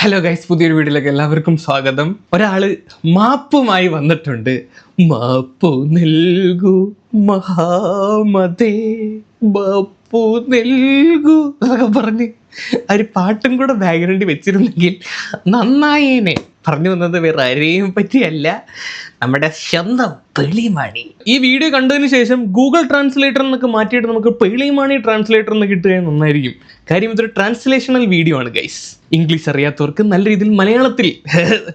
Hello guys, പുതിയൊരു വീഡിയോയിലേക്ക് എല്ലാവർക്കും സ്വാഗതം. ഒരാള് മാപ്പുമായി വന്നിട്ടുണ്ട്. മാപ്പു നൽകൂ മഹാമതേ, മാപ്പു നൽകൂ എന്നൊക്കെ പറഞ്ഞ് ഒരു പാട്ടും കൂടെ ബാക്ക്ഗ്രൗണ്ടിൽ വെച്ചിരുന്നെങ്കിൽ നന്നായേനെ. പറഞ്ഞു വന്നത് വേറെ ആരെയും പറ്റിയല്ല, നമ്മുടെ സ്വന്തം പേളിമാണി. ഈ വീഡിയോ കണ്ടതിന് ശേഷം ഗൂഗിൾ ട്രാൻസ്ലേറ്റർ എന്നൊക്കെ മാറ്റിയിട്ട് നമുക്ക് പേളിമാണി ട്രാൻസ്ലേറ്റർ എന്ന് കിട്ടുക നന്നായിരിക്കും. കാര്യം ഇതൊരു ട്രാൻസ്ലേഷണൽ വീഡിയോ ആണ് ഗൈസ്. ഇംഗ്ലീഷ് അറിയാത്തവർക്ക് നല്ല രീതിയിൽ മലയാളത്തിൽ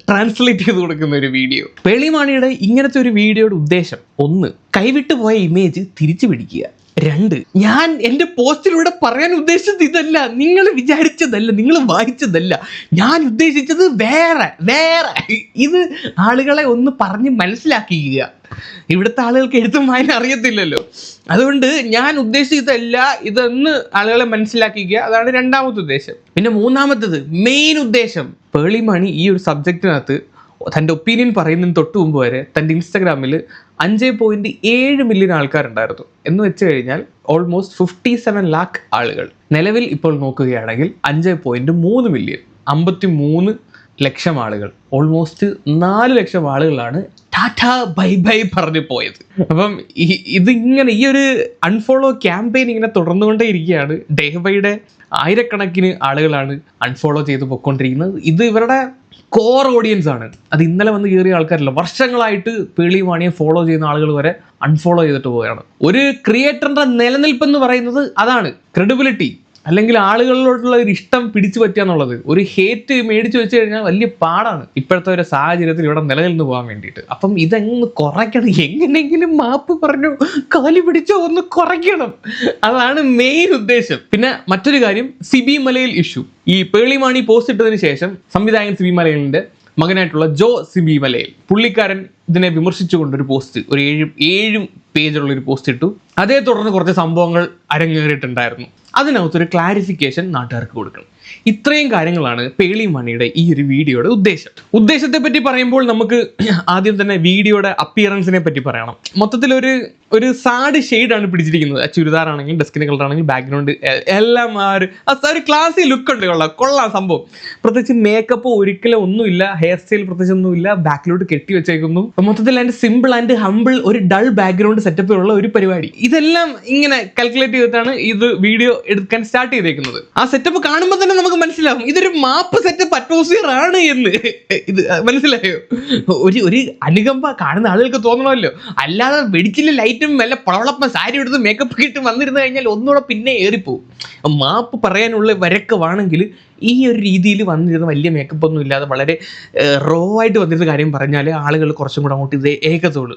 ട്രാൻസ്ലേറ്റ് ചെയ്ത് കൊടുക്കുന്ന ഒരു വീഡിയോ. പേളിമാണിയുടെ ഇങ്ങനത്തെ ഒരു വീഡിയോയുടെ ഉദ്ദേശം, 1, കൈവിട്ടു പോയ ഇമേജ് തിരിച്ചു പിടിക്കുക. 2, ഞാൻ എൻ്റെ പോസ്റ്റിലൂടെ പറയാൻ ഉദ്ദേശിച്ചത് ഇതല്ല, നിങ്ങൾ വിചാരിച്ചതല്ല, നിങ്ങൾ വായിച്ചതല്ല, ഞാൻ ഉദ്ദേശിച്ചത് വേറെ. ഇത് ആളുകളെ ഒന്ന് പറഞ്ഞ് മനസ്സിലാക്കിക്കുക. ഇവിടുത്തെ ആളുകൾക്ക് എഴുത്തും വായന അറിയത്തില്ലല്ലോ, അതുകൊണ്ട് ഞാൻ ഉദ്ദേശിച്ചതല്ല ഇതെന്ന് ആളുകളെ മനസ്സിലാക്കിക്കുക. അതാണ് രണ്ടാമത്തെ ഉദ്ദേശം. പിന്നെ മൂന്നാമത്തത് മെയിൻ ഉദ്ദേശം, പേളിമാണി ഈ ഒരു സബ്ജക്റ്റിനകത്ത് തൻ്റെ ഒപ്പീനിയൻ പറയുന്നതിന് തൊട്ട് മുമ്പ് വരെ തൻ്റെ ഇൻസ്റ്റഗ്രാമിൽ 5.7 മില്യൺ ആൾക്കാരുണ്ടായിരുന്നു. എന്ന് വെച്ച് കഴിഞ്ഞാൽ ഓൾമോസ്റ്റ് 57 ലാക്ക് ആളുകൾ. നിലവിൽ ഇപ്പോൾ നോക്കുകയാണെങ്കിൽ 5.3 മില്യൺ, 53 ലക്ഷം ആളുകൾ, ഓൾമോസ്റ്റ് 4 ലക്ഷം ആളുകളാണ് ടാറ്റ ബൈ ബൈ പറഞ്ഞു പോയത്. അപ്പം ഇതിങ്ങനെ ഈ ഒരു അൺഫോളോ ക്യാമ്പയിൻ ഇങ്ങനെ തുടർന്നുകൊണ്ടേ ഇരിക്കുകയാണ്. ഡേ ബൈ ഡേ ആയിരക്കണക്കിന് ആളുകളാണ് അൺഫോളോ ചെയ്ത് പൊയ്ക്കൊണ്ടിരിക്കുന്നത്. ഇത് ഇവരുടെ കോർ ഓഡിയൻസ് ആണ്. അത് ഇന്നലെ വന്ന് കയറിയ ആൾക്കാരല്ല, വർഷങ്ങളായിട്ട് പേളിമാണിയെ ഫോളോ ചെയ്യുന്ന ആളുകൾ വരെ അൺഫോളോ ചെയ്തിട്ട് പോവുകയാണ്. ഒരു ക്രിയേറ്ററിന്റെ നിലനിൽപ്പ് എന്ന് പറയുന്നത് അതാണ്, ക്രെഡിബിലിറ്റി, അല്ലെങ്കിൽ ആളുകളിലോട്ടുള്ള ഒരു ഇഷ്ടം പിടിച്ചു പറ്റുക എന്നുള്ളത്. ഒരു ഹേറ്റ് മേടിച്ചു വെച്ച് കഴിഞ്ഞാൽ വലിയ പാടാണ് ഇപ്പോഴത്തെ ഒരു സാഹചര്യത്തിൽ ഇവിടെ നിലനിന്ന് പോകാൻ വേണ്ടിയിട്ട്. അപ്പം ഇതെങ്ങ് കുറയ്ക്കണം, എങ്ങനെയെങ്കിലും മാപ്പ് പറഞ്ഞു കാലി പിടിച്ചോ ഒന്ന് കുറയ്ക്കണം, അതാണ് മെയിൻ ഉദ്ദേശം. പിന്നെ മറ്റൊരു കാര്യം, സിബി മലയിൽ ഇഷ്യൂ. ഈ പേളിമാണി പോസ്റ്റ് ഇട്ടതിന് ശേഷം സംവിധായകൻ സിബി മലയിലിന്റെ മകനായിട്ടുള്ള ജോ സിബി മലയിൽ, പുള്ളിക്കാരൻ ഇതിനെ വിമർശിച്ചുകൊണ്ടൊരു പോസ്റ്റ്, ഒരു 7 പേജുള്ളൊരു പോസ്റ്റ് ഇട്ടു. അതേ തുടർന്ന് കുറച്ച് സംഭവങ്ങൾ അരങ്ങേറിയിട്ടുണ്ടായിരുന്നു. അതിനകത്തൊരു ക്ലാരിഫിക്കേഷൻ നാട്ടുകാർക്ക് കൊടുക്കണം. ഇത്രയും കാര്യങ്ങളാണ് പേളിമാണിയുടെ ഈ ഒരു വീഡിയോയുടെ ഉദ്ദേശം. ഉദ്ദേശത്തെ പറ്റി പറയുമ്പോൾ നമുക്ക് ആദ്യം തന്നെ വീഡിയോയുടെ അപ്പിയറൻസിനെ പറ്റി പറയണം. മൊത്തത്തിൽ ഒരു സാഡ് ഷെയ്ഡാണ് പിടിച്ചിരിക്കുന്നത്. ചുരിദാറാണെങ്കിലും ഡെസ്കിന്റെ കളർ ആണെങ്കിലും ബാക്ക്ഗ്രൗണ്ട് എല്ലാം ആ ഒരു ക്ലാസി ലുക്ക് ഉണ്ട്. കൊള്ളാം സംഭവം. പ്രത്യേകിച്ച് മേക്കപ്പ് ഒരിക്കലും ഒന്നുമില്ല, ഹെയർ സ്റ്റൈൽ പ്രത്യേകിച്ച് ഒന്നുമില്ല, ബാക്കിലോട്ട് കെട്ടി വെച്ചേക്കുന്നു. മൊത്തത്തിൽ അതിന്റെ സിമ്പിൾ ആൻഡ് ഹംബിൾ ഒരു ഡൾ ബാക്ക്ഗ്രൗണ്ട് സെറ്റപ്പിലുള്ള ഒരു പരിപാടി. ഇതെല്ലാം ഇങ്ങനെ കാൽക്കുലേറ്റ് ചെയ്തിട്ടാണ് ഇത് വീഡിയോ എടുക്കാൻ സ്റ്റാർട്ട് ചെയ്തേക്കുന്നത്. ആ സെറ്റപ്പ് കാണുമ്പോൾ തന്നെ നമുക്ക് മനസ്സിലാവും ഇതൊരു മാപ്പ് സെറ്റപ്പ് അറ്റ്മോസ്ഫിയർ ആണ് എന്ന്. ഇത് മനസ്സിലായോ? ഒരു അനുകമ്പ കാണുന്ന ആളുകൾക്ക് തോന്നണമല്ലോ. അല്ലാതെ വെടിച്ചില്ല ലൈറ്റും വല്ല പളവളപ്പം സാരി എടുത്ത് മേക്കപ്പ് ഇട്ട് വന്നിരുന്നു കഴിഞ്ഞാൽ ഒന്നുകൂടെ പിന്നെ ഏറിപ്പോവും. മാപ്പ് പറയാനുള്ള വരക്കമാണെങ്കിൽ ഈ ഒരു രീതിയിൽ വന്നിരുന്ന വലിയ മേക്കപ്പ് ഒന്നും ഇല്ലാതെ വളരെ റോ ആയിട്ട് വന്നിരുന്ന കാര്യം പറഞ്ഞാൽ ആളുകൾ കുറച്ചും കൂടെ അങ്ങോട്ട് ഇത് ഏകത്തുള്ളൂ.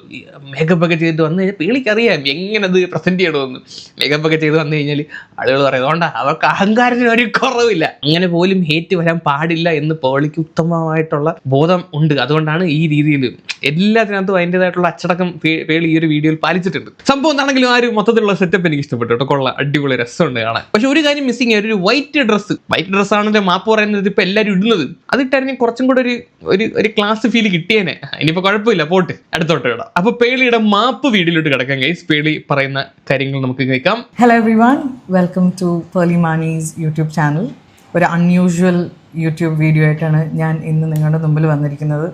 മേക്കപ്പ് ഒക്കെ ചെയ്തിട്ട് വന്നു കഴിഞ്ഞാൽ പേളിക്കറിയാം എങ്ങനെ അത് പ്രസന്റ് ചെയ്യണമെന്ന്. മേക്കപ്പ് ഒക്കെ ചെയ്ത് വന്നു കഴിഞ്ഞാൽ ആളുകൾ പറയും അതുകൊണ്ടാ അവർക്ക് അഹങ്കാരത്തിന് ഒരു കുറവില്ല. അങ്ങനെ പോലും ഹേറ്റ് വരാൻ പാടില്ല എന്ന് പേളിക്ക് ഉത്തമമായിട്ടുള്ള ബോധം ഉണ്ട്. അതുകൊണ്ടാണ് ഈ രീതിയിൽ എല്ലാത്തിനകത്തും അതിൻ്റെതായിട്ടുള്ള അച്ചടക്കം പേളി ഈ ഒരു വീഡിയോയിൽ പാലിച്ചിട്ടുണ്ട്. സംഭവം എന്താണെങ്കിലും ആ ഒരു മൊത്തത്തിലുള്ള സെറ്റപ്പ് എനിക്ക് ഇഷ്ടപ്പെട്ടു കേട്ടോ. കൊള്ളാം, അടിപൊളി രസമുണ്ട് കാണാൻ. പക്ഷെ ഒരു കാര്യം മിസ്സിങ്, ഒരു വൈറ്റ് ഡ്രസ്സാണ് മാപ്പ് പറയുന്നത്. ഇപ്പൊ എല്ലാവരും ഇടുന്നത് അതിട്ടായിരുന്നു കുറച്ചും കൂടെ ഒരു ക്ലാസ് ഫീൽ കിട്ടിയേനെ. ഇനിയിപ്പോ കുഴപ്പമില്ല, പോട്ട് അടുത്തോട്ട് ഇടാം. അപ്പൊ പേളിയുടെ മാപ്പ് വീഡിയോയിലോട്ട് കിടക്കാം ഗൈസ്. പേളി പറയുന്ന കാര്യങ്ങൾ നമുക്ക് കേൾക്കാം. Hello everyone, welcome to Pearle Maaney's YouTube channel. ഒരു അൺയൂഷ്വൽ യൂട്യൂബ് വീഡിയോ ആയിട്ടാണ് ഞാൻ ഇന്ന് നിങ്ങളുടെ മുമ്പിൽ വന്നിരിക്കുന്നത്.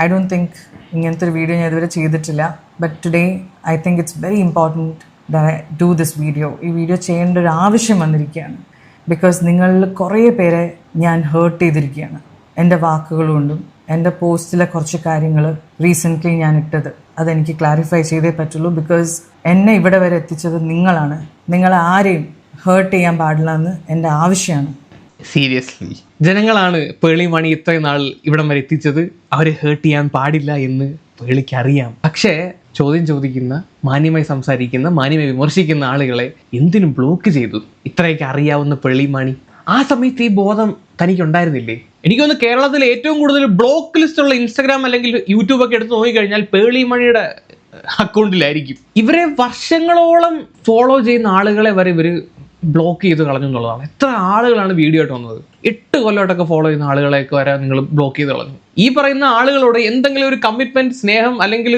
ഐ ഡോണ്ട് തിങ്ക് ഇങ്ങനത്തെ ഒരു വീഡിയോ ഞാൻ ഇതുവരെ ചെയ്തിട്ടില്ല. But today I think it's very important that I do this video. ഈ വീഡിയോ ചെയ്യേണ്ട ഒരു ആവശ്യം വന്നിരിക്കുകയാണ്. ബിക്കോസ് നിങ്ങളിൽ കുറേ പേരെ ഞാൻ ഹേർട്ട് ചെയ്തിരിക്കുകയാണ് എൻ്റെ വാക്കുകൾ കൊണ്ടും. എൻ്റെ പോസ്റ്റിലെ കുറച്ച് കാര്യങ്ങൾ റീസെൻ്റ്ലി ഞാൻ ഇട്ടത് അതെനിക്ക് ക്ലാരിഫൈ ചെയ്തേ പറ്റുള്ളൂ. ബിക്കോസ് എന്നെ ഇവിടെ വരെ എത്തിച്ചത് നിങ്ങളാണ്. നിങ്ങളെ ആരെയും ഹേർട്ട് ചെയ്യാൻ പാടില്ല എന്ന് എൻ്റെ ആവശ്യമാണ്. സീരിയസ്ലി ജനങ്ങളാണ് പേളിമാണി ഇത്രയും നാൾ ഇവിടം വരെ എത്തിച്ചത്. അവരെ ഹേർട്ട് ചെയ്യാൻ പാടില്ല എന്ന് പേളിക്ക് അറിയാം. പക്ഷേ ചോദ്യം ചോദിക്കുന്ന, മാന്യമായി സംസാരിക്കുന്ന, മാന്യമായി വിമർശിക്കുന്ന ആളുകളെ എന്തിനും ബ്ലോക്ക് ചെയ്തു? ഇത്രയൊക്കെ അറിയാവുന്ന പേളിമാണി ആ സമയത്ത് ഈ ബോധം തനിക്കുണ്ടായിരുന്നില്ലേ? എനിക്കൊന്ന് കേരളത്തിൽ ഏറ്റവും കൂടുതൽ ബ്ലോക്ക് ലിസ്റ്റ് ഉള്ള ഇൻസ്റ്റാഗ്രാം അല്ലെങ്കിൽ യൂട്യൂബ് ഒക്കെ എടുത്ത് നോക്കിക്കഴിഞ്ഞാൽ പേളിമാണിയുടെ അക്കൗണ്ടിലായിരിക്കും. ഇവരെ വർഷങ്ങളോളം ഫോളോ ചെയ്യുന്ന ആളുകളെ വരെ ഇവർ ബ്ലോക്ക് ചെയ്ത് കളഞ്ഞു എന്നുള്ളതാണ്. എത്ര ആളുകളാണ് വീഡിയോ ആയിട്ട് വന്നത്? 8 കൊല്ലമായിട്ടൊക്കെ ഫോളോ ചെയ്യുന്ന ആളുകളെയൊക്കെ വരെ നിങ്ങൾ ബ്ലോക്ക് ചെയ്ത് കളഞ്ഞു. ഈ പറയുന്ന ആളുകളോട് എന്തെങ്കിലും ഒരു കമ്മിറ്റ്മെന്റ്, സ്നേഹം, അല്ലെങ്കിൽ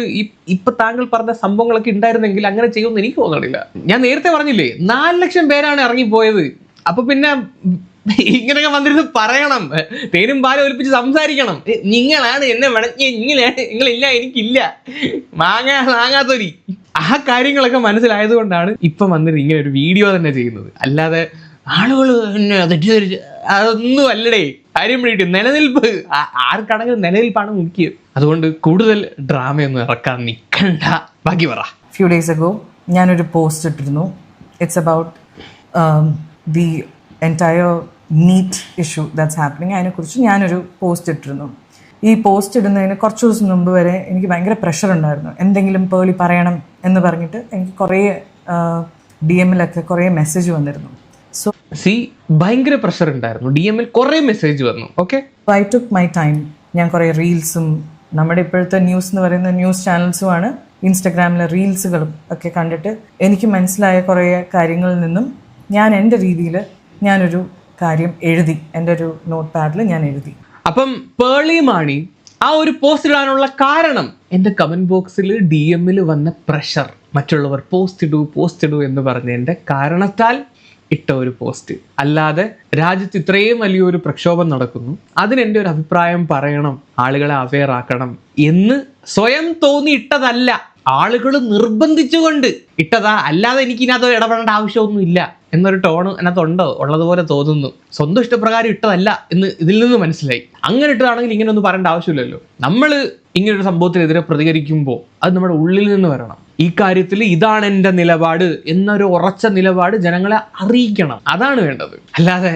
ഇപ്പൊ താങ്കൾ പറഞ്ഞ സംഭവങ്ങളൊക്കെ ഉണ്ടായിരുന്നെങ്കിൽ അങ്ങനെ ചെയ്യുമെന്ന് എനിക്ക് തോന്നണില്ല. ഞാൻ നേരത്തെ പറഞ്ഞില്ലേ 4 ലക്ഷം പേരാണ് ഇറങ്ങിപ്പോയത്. അപ്പൊ പിന്നെ ഇങ്ങനെയൊക്കെ വന്നിരുന്ന് പറയണം, തേനും പാലും ഒലിപ്പിച്ച് സംസാരിക്കണം. നിങ്ങളാണ് എന്നെ നിങ്ങളില്ല എനിക്കില്ല, മാങ്ങാത്തൊരി. ആ കാര്യങ്ങളൊക്കെ മനസ്സിലായത് കൊണ്ടാണ് ഇപ്പം വന്നിട്ട് ഇങ്ങനെ ഒരു വീഡിയോ തന്നെ ചെയ്യുന്നത്. അല്ലാതെ ആളുകൾ എന്നെ തെറ്റിദ്ധരിച്ച് അതൊന്നും അല്ലടേ. കാര്യം പിടിയിട്ട് നിലനിൽപ്പ്, ആർക്കാണെങ്കിലും നിലനിൽപ്പാണ് മുഖ്യം. അതുകൊണ്ട് കൂടുതൽ ഡ്രാമയൊന്നും ഇറക്കാൻ നിൽക്കണ്ട. ബാക്കി പറ. ഫ്യൂ ഡേയ്സ് അഗോ ഞാനൊരു പോസ്റ്റ് ഇട്ടിരുന്നു. It's about the entire NEET issue that's happening. അതിനെക്കുറിച്ച് ഞാനൊരു പോസ്റ്റ് ഇട്ടിരുന്നു. ഈ പോസ്റ്റ് ഇടുന്നതിന് കുറച്ച് ദിവസം മുമ്പ് വരെ എനിക്ക് ഭയങ്കര പ്രഷർ ഉണ്ടായിരുന്നു. എന്തെങ്കിലും പേളി പറയണം എന്ന് പറഞ്ഞിട്ട് എനിക്ക് കുറേ DM-ലൊക്കെ കുറേ മെസ്സേജ് വന്നിരുന്നു. സോ ഭയങ്കര പ്രഷർ ഉണ്ടായിരുന്നു, DM-ൽ കുറേ മെസ്സേജ് വന്നു. Okay, I took my time. ഞാൻ കുറേ റീൽസും, നമ്മുടെ ഇപ്പോഴത്തെ ന്യൂസ് എന്ന് പറയുന്ന ന്യൂസ് ചാനൽസുമാണ്, ഇൻസ്റ്റഗ്രാമിലെ റീൽസുകളും ഒക്കെ കണ്ടിട്ട് എനിക്ക് മനസ്സിലായ കുറേ കാര്യങ്ങളിൽ നിന്നും ഞാൻ എൻ്റെ രീതിയിൽ ഞാനൊരു കാര്യം എഴുതി, എൻ്റെ ഒരു നോട്ട് പാഡിൽ ഞാൻ എഴുതി. അപ്പം പേളി മാണി ആ ഒരു പോസ്റ്റ് ഇടാനുള്ള കാരണം എൻ്റെ കമന്റ് ബോക്സിൽ DM-ൽ വന്ന പ്രഷർ, മറ്റുള്ളവർ പോസ്റ്റ് ഇടൂ എന്ന് പറഞ്ഞതിൻ്റെ കാരണത്താൽ ഇട്ട ഒരു പോസ്റ്റ്. അല്ലാതെ രാജ്യത്ത് ഇത്രയും വലിയൊരു പ്രക്ഷോഭം നടക്കുന്നു, അതിനെൻ്റെ ഒരു അഭിപ്രായം പറയണം, ആളുകളെ അവെയർ ആക്കണം എന്ന് സ്വയം തോന്നി ഇട്ടതല്ല. ആളുകൾ നിർബന്ധിച്ചുകൊണ്ട് ഇട്ടതാ. അല്ലാതെ എനിക്ക് ഇതിനകത്ത് ഇടപെടേണ്ട ആവശ്യമൊന്നും ഇല്ല എന്നൊരു ടോണ് അതിനകത്തുണ്ടോ? ഉള്ളതുപോലെ തോന്നുന്നു. സ്വന്തം ഇഷ്ടപ്രകാരം ഇട്ടതല്ല എന്ന് ഇതിൽ നിന്ന് മനസ്സിലായി. അങ്ങനെ ഇട്ടതാണെങ്കിൽ ഇങ്ങനെ ഒന്നും പറയേണ്ട ആവശ്യമില്ലല്ലോ. നമ്മൾ ഇങ്ങനൊരു സംഭവത്തിനെതിരെ പ്രതികരിക്കുമ്പോൾ അത് നമ്മുടെ ഉള്ളിൽ നിന്ന് വരണം. ഈ കാര്യത്തിൽ ഇതാണ് എൻ്റെ നിലപാട് എന്നൊരു ഉറച്ച നിലപാട് ജനങ്ങളെ അറിയിക്കണം. അതാണ് വേണ്ടത്. അല്ലാതെ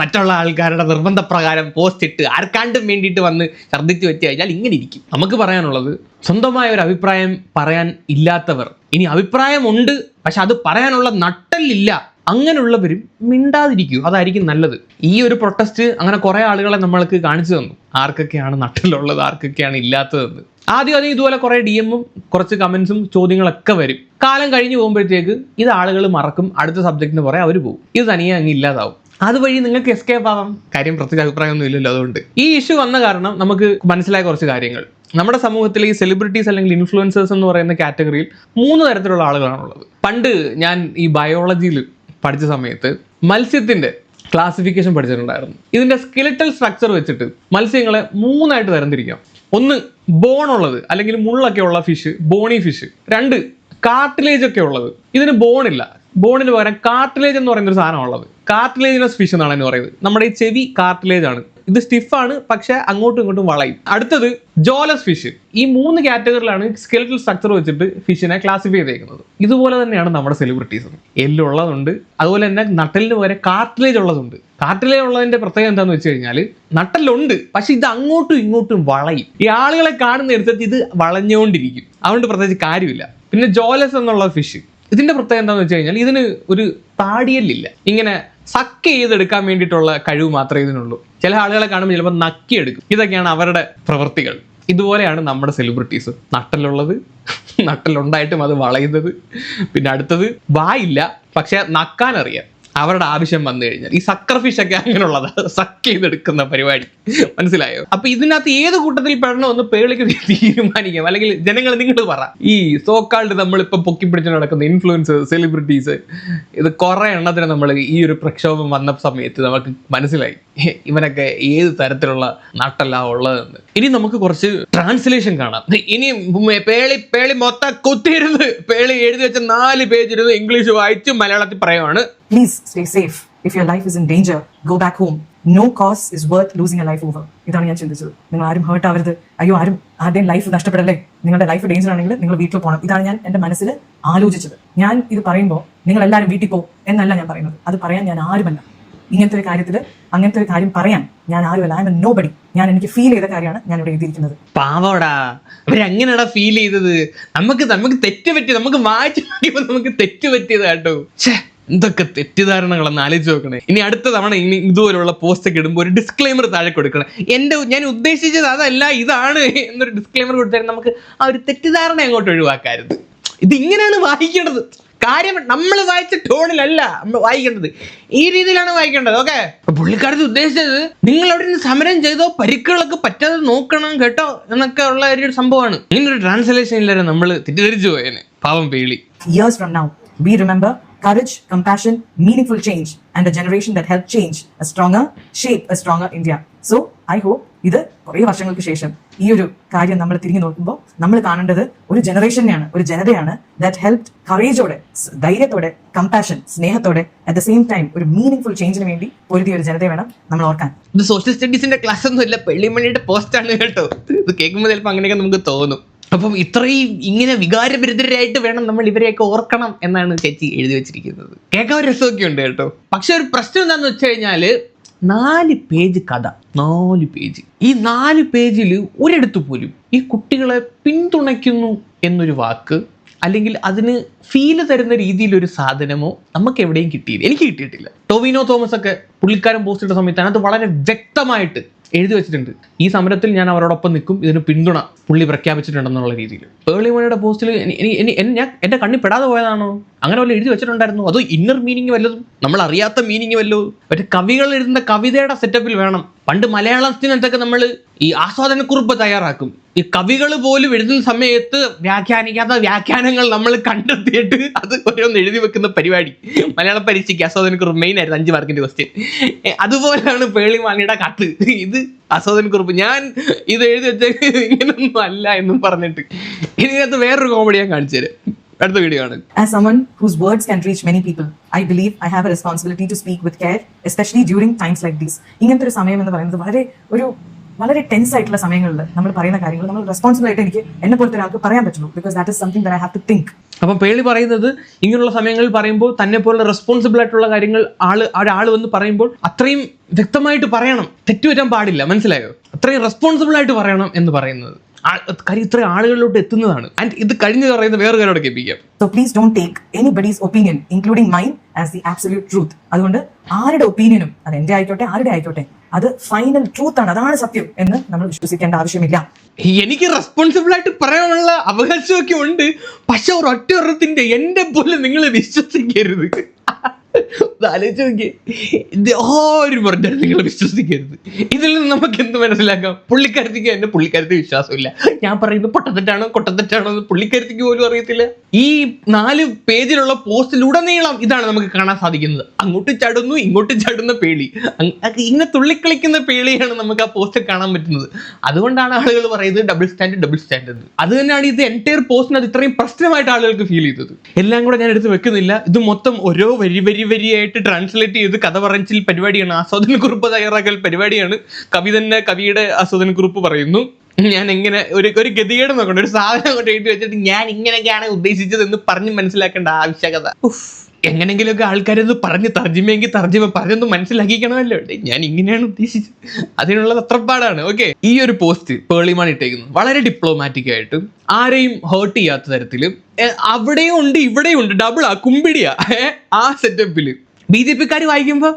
മറ്റുള്ള ആൾക്കാരുടെ നിർബന്ധപ്രകാരം പോസ്റ്റ് ഇട്ട് ആർക്കാണ്ടും വേണ്ടിയിട്ട് വന്ന് ഛർദ്ദിച്ച് വെച്ച് കഴിഞ്ഞാൽ ഇങ്ങനെ ഇരിക്കും. നമുക്ക് പറയാനുള്ളത്, സ്വന്തമായ ഒരു അഭിപ്രായം പറയാൻ ഇല്ലാത്തവർ, ഇനി അഭിപ്രായമുണ്ട് പക്ഷെ അത് പറയാനുള്ള നട്ടല്ലില്ല, അങ്ങനെയുള്ളവരും മിണ്ടാതിരിക്കൂ. അതായിരിക്കും നല്ലത്. ഈ ഒരു പ്രൊട്ടസ്റ്റ് അങ്ങനെ കുറേ ആളുകളെ നമ്മൾക്ക് കാണിച്ചു തന്നു, ആർക്കൊക്കെയാണ് നട്ടലുള്ളത്, ആർക്കൊക്കെയാണ് ഇല്ലാത്തതെന്ന്. ആദ്യം ഇതുപോലെ കുറേ DM-ഉം കുറച്ച് കമൻസും ചോദ്യങ്ങളൊക്കെ വരും. കാലം കഴിഞ്ഞ് പോകുമ്പോഴത്തേക്ക് ഇത് ആളുകൾ മറക്കും, അടുത്ത സബ്ജക്റ്റിന് പുറകെ അവർ പോകും, ഇത് തനിയെ അങ്ങ് ഇല്ലാതാവും. അതുവഴി നിങ്ങൾക്ക് എസ്കേപ്പ് ആവാം. കാര്യം പ്രത്യേക അഭിപ്രായമൊന്നും ഇല്ലല്ലോ. അതുകൊണ്ട് ഈ ഇഷ്യൂ വന്ന കാരണം നമുക്ക് മനസ്സിലായ കുറച്ച് കാര്യങ്ങൾ. നമ്മുടെ സമൂഹത്തിൽ ഈ സെലിബ്രിറ്റീസ് അല്ലെങ്കിൽ ഇൻഫ്ലുവൻസേഴ്സ് എന്ന് പറയുന്ന കാറ്റഗറിയിൽ 3 തരത്തിലുള്ള ആളുകളാണുള്ളത്. പണ്ട് ഞാൻ ഈ ബയോളജിയിൽ പഠിച്ച സമയത്ത് മത്സ്യത്തിന്റെ ക്ലാസിഫിക്കേഷൻ പഠിച്ചിട്ടുണ്ടായിരുന്നു. ഇതിന്റെ സ്കെലിറ്റൽ സ്ട്രക്ചർ വെച്ചിട്ട് മത്സ്യങ്ങളെ 3 തരംതിരിക്കാം. 1 ബോൺ ഉള്ളത് അല്ലെങ്കിൽ മുള്ളൊക്കെ ഉള്ള ഫിഷ്, ബോണി ഫിഷ്. 2 കാർട്ടിലേജ് ഒക്കെ ഉള്ളത്. ഇതിന് ബോണില്ല, ബോണിന് പകരം കാർട്ടിലേജ് എന്ന് പറയുന്ന ഒരു സാധനം ഉള്ളത്. കാർട്ടിലേജിനസ് ഫിഷ് എന്നാണ് എന്ന് പറയുന്നത്. നമ്മുടെ ഈ ചെവി കാർട്ടിലേജ് ആണ്. ഇത് സ്റ്റിഫാണ്, പക്ഷെ അങ്ങോട്ടും ഇങ്ങോട്ടും വളയും. അടുത്തത് ജോലസ് ഫിഷ്. ഈ 3 കാറ്റഗറിയിലാണ് സ്കെലിറ്റൽ സ്ട്രക്ചർ വെച്ചിട്ട് ഫിഷിനെ ക്ലാസിഫൈ ചെയ്തേക്കുന്നത്. ഇതുപോലെ തന്നെയാണ് നമ്മുടെ സെലിബ്രിറ്റീസും. എല്ലുള്ളതുണ്ട്, അതുപോലെ തന്നെ നട്ടലിന് പകരം കാർട്ടിലേജ് ഉള്ളതുണ്ട്. കാർട്ടിലേജ് ഉള്ളതിന്റെ പ്രത്യേകത എന്താണെന്ന് വെച്ച് കഴിഞ്ഞാൽ നട്ടലുണ്ട്, പക്ഷെ ഇത് അങ്ങോട്ടും ഇങ്ങോട്ടും വളയും. ഈ ആളുകളെ കാണുന്നിടത്ത് ഇത് വളഞ്ഞുകൊണ്ടിരിക്കും, അതുകൊണ്ട് പ്രത്യേകിച്ച് കാര്യമില്ല. പിന്നെ ജോലസ് എന്നുള്ള ഫിഷ്, ഇതിന്റെ പ്രത്യേകത എന്താണെന്ന് വെച്ച് കഴിഞ്ഞാൽ ഇതിന് ഒരു താടിയല്ലില്ല. ഇങ്ങനെ സക്ക് ചെയ്തെടുക്കാൻ വേണ്ടിയിട്ടുള്ള കഴിവ് മാത്രമേ ഇതിനുള്ളൂ. ചില ആളുകളെ കാണുമ്പോൾ ചിലപ്പോൾ നക്കിയെടുക്കും. ഇതൊക്കെയാണ് അവരുടെ പ്രവൃത്തികൾ. ഇതുപോലെയാണ് നമ്മുടെ സെലിബ്രിറ്റീസ്. നട്ടലുള്ളത്, നട്ടലുണ്ടായിട്ടും അത് വളയുന്നത്. പിന്നെ അടുത്തത് വായില്ല, പക്ഷെ നക്കാനറിയാം അവരുടെ ആവശ്യം വന്നു കഴിഞ്ഞാൽ. ഈ സക്കർ ഫിഷ് ഒക്കെ അങ്ങനെയുള്ളതാ, സക്ക് ചെയ്തെടുക്കുന്ന പരിപാടി. മനസ്സിലായോ? അപ്പൊ ഇതിനകത്ത് ഏത് കൂട്ടത്തിൽ പെടണമെന്ന് പേളിക്ക് തീരുമാനിക്കാം. അല്ലെങ്കിൽ ജനങ്ങൾ നിങ്ങൾ പറ. ഈ സോക്കാൾഡ് നമ്മളിപ്പോൾ പൊക്കിപ്പിടിച്ച് നടക്കുന്ന ഇൻഫ്ലുവൻസേഴ്സ്, സെലിബ്രിറ്റീസ്, ഇത് കുറെ എണ്ണത്തിന് നമ്മൾ ഈ ഒരു പ്രക്ഷോഭം വന്ന സമയത്ത് നമുക്ക് മനസ്സിലായി ഇവനൊക്കെ ഏത് തരത്തിലുള്ള നട്ടല്ല ഉള്ളതെന്ന്. ഇനി നമുക്ക് കുറച്ച് ട്രാൻസ്ലേഷൻ കാണാം. ഇനി പേളി മൊത്തം കുത്തിയിരുന്ന് പേളി എഴുതി വെച്ച 4 പേജ് ഇരുന്ന് ഇംഗ്ലീഷ് വായിച്ച് മലയാളത്തിൽ പറയുവാണ്. Please stay safe. If your life is in danger, go back home. No cause is worth losing your life over. ഇതാണ് ഞാൻ ചിന്തിച്ചത്. നിങ്ങൾ ആരും ഹേർട്ട് ആവരുത്, അയ്യോ ആരുടെയും ലൈഫ് നഷ്ടപ്പെടല്ലേ, നിങ്ങളുടെ ലൈഫ് ഡേഞ്ചർ ആണെങ്കിൽ നിങ്ങൾ വീട്ടിൽ പോകണം. ഇതാണ് ഞാൻ എൻ്റെ മനസ്സിൽ ആലോചിച്ചത്. ഞാൻ ഇത് പറയുമ്പോൾ നിങ്ങൾ എല്ലാവരും വീട്ടിൽ പോകും എന്നല്ല ഞാൻ പറയുന്നത്. അത് പറയാൻ ഞാൻ ആരുമല്ല. ഇങ്ങനത്തെ ഒരു കാര്യത്തിൽ അങ്ങനത്തെ ഒരു കാര്യം പറയാൻ ഞാൻ ആരുമല്ല. I'm nobody. ഞാൻ എനിക്ക് ഫീൽ ചെയ്ത കാര്യമാണ് ഞാൻ ഇവിടെ എഴുതിയിരിക്കുന്നത്. പാവടാ, അവരെങ്ങനെയാടാ ഫീൽ ചെയ്തത്? നമുക്ക് തെറ്റ് പറ്റി, നമുക്ക് വായിച്ചു നോക്കിയപ്പോൾ നമുക്ക് തെറ്റ് പറ്റിയത് കേട്ടോ. എന്തൊക്കെ തെറ്റിദ്ധാരണകളെന്ന് ആലോചിച്ച് നോക്കണേ. ഇനി അടുത്ത തവണ ഇനി ഇതുപോലുള്ള പോസ്റ്റ് ഒക്കെ ഇടുമ്പോൾ ഒരു ഡിസ്ക്ലെയിമർ താഴെ കൊടുക്കണം. ഞാൻ ഉദ്ദേശിച്ചത് അതല്ല, ഇതാണ് എന്നൊരു ഡിസ്ക്ലെയിമർ കൊടുത്താൽ നമുക്ക് ആ ഒരു തെറ്റിദ്ധാരണ അങ്ങോട്ട് ഒഴിവാക്കരുത്. ഇതിങ്ങനെയാണ് വായിക്കേണ്ടത്. കാര്യം നമ്മൾ വായിച്ച ടോണിലല്ല നമ്മൾ വായിക്കേണ്ടത്, ഈ രീതിയിലാണ് വായിക്കേണ്ടത്. ഓക്കെ, പുള്ളിക്കാരത്ത് ഉദ്ദേശിച്ചത് നിങ്ങൾ അവിടെ നിന്ന് സമരം ചെയ്തോ, പരിക്കുകളൊക്കെ പറ്റാതെ നോക്കണം കേട്ടോ എന്നൊക്കെ ഉള്ള ഒരു സംഭവമാണ്. ഇങ്ങനൊരു ട്രാൻസ്ലേഷൻ ഇല്ലാതെ നമ്മൾ തെറ്റിദ്ധരിച്ചു പോയേനെ. പാവം Pearle. Years from now, we remember courage, compassion, meaningful change, and a generation that helped change a stronger India. So, I hope ഇത് കുറേ വർഷങ്ങൾക്ക് ശേഷം ഈ ഒരു കാര്യം നമ്മൾ തിരിഞ്ഞു നോക്കുമ്പോൾ നമ്മൾ കാണേണ്ടത് ഒരു ജനറേഷനെയാണ്, ഒരു ജനതയാണ് ദാറ്റ് ഹെൽപ് കറേജോടെ, ധൈര്യത്തോടെ, കമ്പാഷൻ, സ്നേഹത്തോടെ, അറ്റ് ദ സെയിം ടൈം ഒരു മീനിങ് ചേഞ്ചിന് വേണ്ടി പൊരുതിയ ഒരു ജനതയെ വേണം നമ്മൾ ഓർക്കാൻ. ഇത് സോഷ്യൽ സ്റ്റഡീസിന്റെ ക്ലാസ് ഒന്നും ഇല്ല, പെള്ളിമണിയുടെ പോസ്റ്റാണ് കേട്ടോ. ഇത് കേൾക്കുമ്പോൾ ചിലപ്പോൾ അങ്ങനെയൊക്കെ നമുക്ക് തോന്നും. അപ്പം ഇത്രയും ഇങ്ങനെ വികാരവിരുദ്ധരായിട്ട് വേണം നമ്മൾ ഇവരെയൊക്കെ ഓർക്കണം എന്നാണ് ചേച്ചി എഴുതി വെച്ചിരിക്കുന്നത്. കേൾക്കാൻ ഒരു രസമൊക്കെ ഉണ്ട് കേട്ടോ. പക്ഷെ ഒരു പ്രശ്നം എന്താണെന്ന് വെച്ച് കഴിഞ്ഞാൽ 4 പേജ് കഥ, 4 പേജ്. ഈ 4 പേജിൽ ഒരിടത്ത് പോലും ഈ കുട്ടികളെ പിന്തുണയ്ക്കുന്നു എന്നൊരു വാക്ക് അല്ലെങ്കിൽ അതിന് ഫീല് തരുന്ന രീതിയിലൊരു സാധനമോ നമുക്ക് എവിടെയും കിട്ടിയില്ല. എനിക്ക് കിട്ടിയിട്ടില്ല. ടൊവിനോ തോമസ് ഒക്കെ പുള്ളിക്കാരൻ പോസ്റ്റ് ഇട്ട സമയത്താണ് അത് വളരെ വ്യക്തമായിട്ട് എഴുതി വെച്ചിട്ടുണ്ട്. ഈ സമരത്തിൽ ഞാൻ അവരോടൊപ്പം നിൽക്കും, ഇതിന് പിന്തുണ പുള്ളി പ്രഖ്യാപിച്ചിട്ടുണ്ടെന്നുള്ള രീതിയിൽ. പേർളി മണിയുടെ പോസ്റ്റിൽ ഞാൻ എൻ്റെ കണ്ണി പെടാതെ പോയതാണോ? അങ്ങനെ വല്ല എഴുതി വെച്ചിട്ടുണ്ടായിരുന്നു? അതോ ഇന്നർ മീനിങ് വല്ലതും, നമ്മൾ അറിയാത്ത മീനിങ് വല്ലതും? മറ്റേ കവികൾ എഴുതുന്ന കവിതയുടെ സെറ്റപ്പിൽ വേണം. പണ്ട് മലയാളത്തിനകത്തൊക്കെ നമ്മൾ ഈ ആസ്വാദനക്കുറിപ്പ് തയ്യാറാക്കും. ഈ കവികൾ പോലും എഴുതുന്ന സമയത്ത് വ്യാഖ്യാനിക്കാത്ത വ്യാഖ്യാനങ്ങൾ നമ്മൾ കണ്ടെത്തിയിട്ട് അത് ഓരോന്ന് എഴുതി വെക്കുന്ന പരിപാടി. മലയാള പരീക്ഷയ്ക്ക് ആസ്വാദനക്കുറിപ്പ് മെയിൻ ആയിരുന്നു, 5 മാർക്കിന്റെ ക്വസ്റ്റ്യൻ. അതുപോലെയാണ് പേളി മാണിയുടെ കത്ത്. ഇത് ആസ്വാദനക്കുറിപ്പ്, ഞാൻ ഇത് എഴുതി വെച്ചത് ഇങ്ങനൊന്നും അല്ല എന്നും പറഞ്ഞിട്ട്. ഇതിനകത്ത് വേറൊരു കോമഡി ഞാൻ കാണിച്ചു തരാം. അടുത്ത വീഡിയോ ആണ്. As someone whose words can reach many people, I believe I have a responsibility to speak with care, especially during times like these. ഇങ്ങനത്തെ ഒരു സമയം എന്ന് പറയുന്നത് വളരെ ടെൻസ് ആയിട്ടുള്ള സമയങ്ങളിൽ നമ്മൾ പറയുന്ന കാര്യങ്ങൾ നമ്മൾ റെസ്പോൺസിബിൾ ആയിട്ട് എനിക്ക് എന്നെ പോലത്തെ ഒരാൾക്ക് പറയാൻ പറ്റുള്ളൂ. Because that is something that I have to think. അപ്പം പേളി പറയുന്നത് ഇങ്ങനെയുള്ള സമയങ്ങളിൽ പറയുമ്പോൾ തന്നെ പോലെ റെസ്പോൺസിബിൾ ആയിട്ടുള്ള കാര്യങ്ങൾ ഒരാൾ വന്ന് പറയുമ്പോൾ അത്രയും വ്യക്തമായിട്ട് പറയണം, തെറ്റുപറ്റാൻ പാടില്ല. മനസ്സിലായോ? അത്രയും റെസ്പോൺസിബിൾ ആയിട്ട് പറയണം എന്ന് പറയുന്നത് കാര്യം ഇത്രയും ആളുകളിലോട്ട് എത്തുന്നതാണ്. ആൻഡ് ഇത് കഴിഞ്ഞ് പറയുന്ന വേറെ കാര്യം കേൾപ്പിക്കാം. So please don't take anybody's opinion, including mine, as the absolute truth. അതുകൊണ്ട് ആരുടെ ഒപ്പീനിയനും, അത് എന്റെ ആയിക്കോട്ടെ ആരുടെ ആയിക്കോട്ടെ, അത് ഫൈനൽ ട്രൂത്ത് ആണ്, അതാണ് സത്യം എന്ന് നമ്മൾ വിശ്വസിക്കേണ്ട ആവശ്യമില്ല. എനിക്ക് റെസ്പോൺസിബിൾ ആയിട്ട് പറയാനുള്ള അവകാശമൊക്കെ ഉണ്ട്. പക്ഷെ ഒരൊറ്റ എന്റെ പോലെ നിങ്ങൾ വിശ്വസിക്കരുത്. ആലോചിച്ച് നോക്കിയേ, ഒരു പറഞ്ഞാൽ നിങ്ങൾ വിശ്വസിക്കരുത്. ഇതിൽ നിന്ന് നമുക്ക് എന്ത് മനസ്സിലാക്കാം? പുള്ളിക്കാരത്തിക്ക് എന്നെ പുള്ളിക്കാരത്തി വിശ്വാസമില്ല. ഞാൻ പറയുന്നത് പൊട്ടത്തെറ്റാണോ കൊട്ടത്തെറ്റാണോ എന്ന് പുള്ളിക്കാരത്തിക്ക് പോലും അറിയത്തില്ല. ഈ 4 പേജിലുള്ള പോസ്റ്റിലുടനീളം ഇതാണ് നമുക്ക് കാണാൻ സാധിക്കുന്നത്. അങ്ങോട്ട് ചാടുന്നു ഇങ്ങോട്ട് ചാടുന്ന പേളി, ഇങ്ങനെ തുള്ളിക്കളിക്കുന്ന പേളിയാണ് നമുക്ക് ആ പോസ്റ്റ് കാണാൻ പറ്റുന്നത്. അതുകൊണ്ടാണ് ആളുകൾ പറയുന്നത് ഡബിൾ സ്റ്റാൻഡ്. അത് തന്നെയാണ് ഇത് എൻറ്റയർ പോസ്റ്റിന് അത് ഇത്രയും പ്രശ്നമായിട്ട് ആളുകൾക്ക് ഫീൽ ചെയ്തത്. എല്ലാം കൂടെ ഞാൻ എടുത്ത് വെക്കുന്നില്ല. ഇത് മൊത്തം ഓരോ വരിയായിട്ട് ട്രാൻസ്ലേറ്റ് ചെയ്ത് കഥ പറച്ചിൽ പരിപാടിയാണ്, ആസ്വാദനക്കുറിപ്പ് തയ്യാറാക്കൽ പരിപാടിയാണ്. കവി തന്നെ കവിയുടെ ആസ്വാദനക്കുറിപ്പ് പറയുന്നു. ഞാൻ എങ്ങനെ ഒരു ഗതികേട് നോക്കണ്ട, ഒരു സാധനം കൊണ്ട് എഴുതി വെച്ചിട്ട് ഞാൻ ഇങ്ങനെയൊക്കെയാണ് ഉദ്ദേശിച്ചത് എന്ന് പറഞ്ഞ് മനസ്സിലാക്കേണ്ട ആവശ്യകത. എങ്ങനെങ്കിലുമൊക്കെ ആൾക്കാരത് പറഞ്ഞ് തർജ്ജിമ പറഞ്ഞൊന്ന് മനസ്സിലാക്കിക്കണമല്ലോ. ഞാൻ ഇങ്ങനെയാണ് ഉദ്ദേശിച്ചത്, അതിനുള്ള തത്രപ്പാടാണ്. ഓക്കെ, ഈ ഒരു പോസ്റ്റ് പേളിമാൻ ഇട്ടേക്കുന്നു വളരെ ഡിപ്ലോമാറ്റിക് ആയിട്ട്, ആരെയും ഹേർട്ട് ചെയ്യാത്ത തരത്തില്. അവിടെയും ഉണ്ട് ഇവിടെയും ഉണ്ട്, ഡബിളാ കുമ്പിടിയാ ആ സെറ്റപ്പില്. BJP-ക്കാർ വായിക്കുമ്പോൾ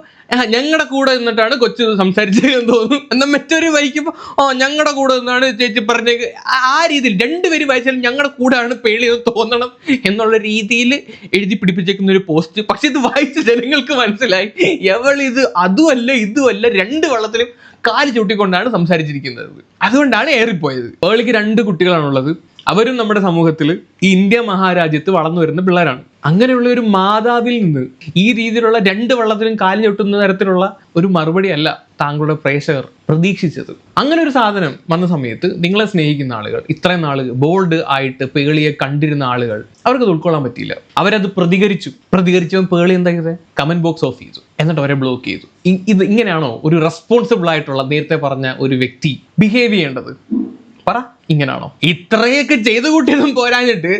ഞങ്ങളുടെ കൂടെ നിന്നിട്ടാണ് കൊച്ചു സംസാരിച്ചതെന്ന് തോന്നും. എന്നാൽ മറ്റൊരു വായിക്കുമ്പോൾ ഞങ്ങളുടെ കൂടെ നിന്നാണ് ചേച്ചി പറഞ്ഞത്. ആ രീതിയിൽ 2 പേര് വായിച്ചാലും ഞങ്ങളുടെ കൂടെയാണ് പേളി എന്ന് തോന്നണം എന്നുള്ള രീതിയിൽ എഴുതി പിടിപ്പിച്ചേക്കുന്ന ഒരു പോസ്റ്റ്. പക്ഷെ ഇത് വായിച്ച ജനങ്ങൾക്ക് മനസ്സിലായി എവളിത് അതുമല്ല ഇതുമല്ല, 2 വള്ളത്തിലും കാല് ചൂട്ടിക്കൊണ്ടാണ് സംസാരിച്ചിരിക്കുന്നത്. അതുകൊണ്ടാണ് ഏറിപ്പോയത്. പേളിക്ക് 2 കുട്ടികളാണുള്ളത്. അവരും നമ്മുടെ സമൂഹത്തിൽ ഈ ഇന്ത്യ മഹാരാജ്യത്ത് വളർന്നു വരുന്ന പിള്ളേരാണ്. അങ്ങനെയുള്ള ഒരു മാതാവിൽ നിന്ന് ഈ രീതിയിലുള്ള 2 വള്ളത്തിലും കാലിൽ ചവിട്ടുന്ന തരത്തിലുള്ള ഒരു മറുപടി അല്ല താങ്കളുടെ പ്രേക്ഷകർ പ്രതീക്ഷിച്ചത്. അങ്ങനെ ഒരു സാധനം വന്ന സമയത്ത് നിങ്ങളെ സ്നേഹിക്കുന്ന ആളുകൾ, ഇത്രയും നാൾ ബോൾഡ് ആയിട്ട് പേളിയെ കണ്ടിരുന്ന ആളുകൾ, അവർക്ക് ഉൾക്കൊള്ളാൻ പറ്റിയില്ല. അവരത് പ്രതികരിച്ചവൻ പേളി എന്താ ചെയ്തത്? കമന്റ് ബോക്സ് ഓഫ് ചെയ്തു, എന്നിട്ട് അവരെ ബ്ലോക്ക് ചെയ്തു. ഇത് ഇങ്ങനെയാണോ ഒരു റെസ്പോൺസിബിൾ ആയിട്ടുള്ള, നേരത്തെ പറഞ്ഞ ഒരു വ്യക്തി ബിഹേവ് ചെയ്യേണ്ടത്? പറ, ഇങ്ങനാണോ? ഇത്രയൊക്കെ ചെയ്തു കൂട്ടിയതും പോരാഞ്ഞിട്ട്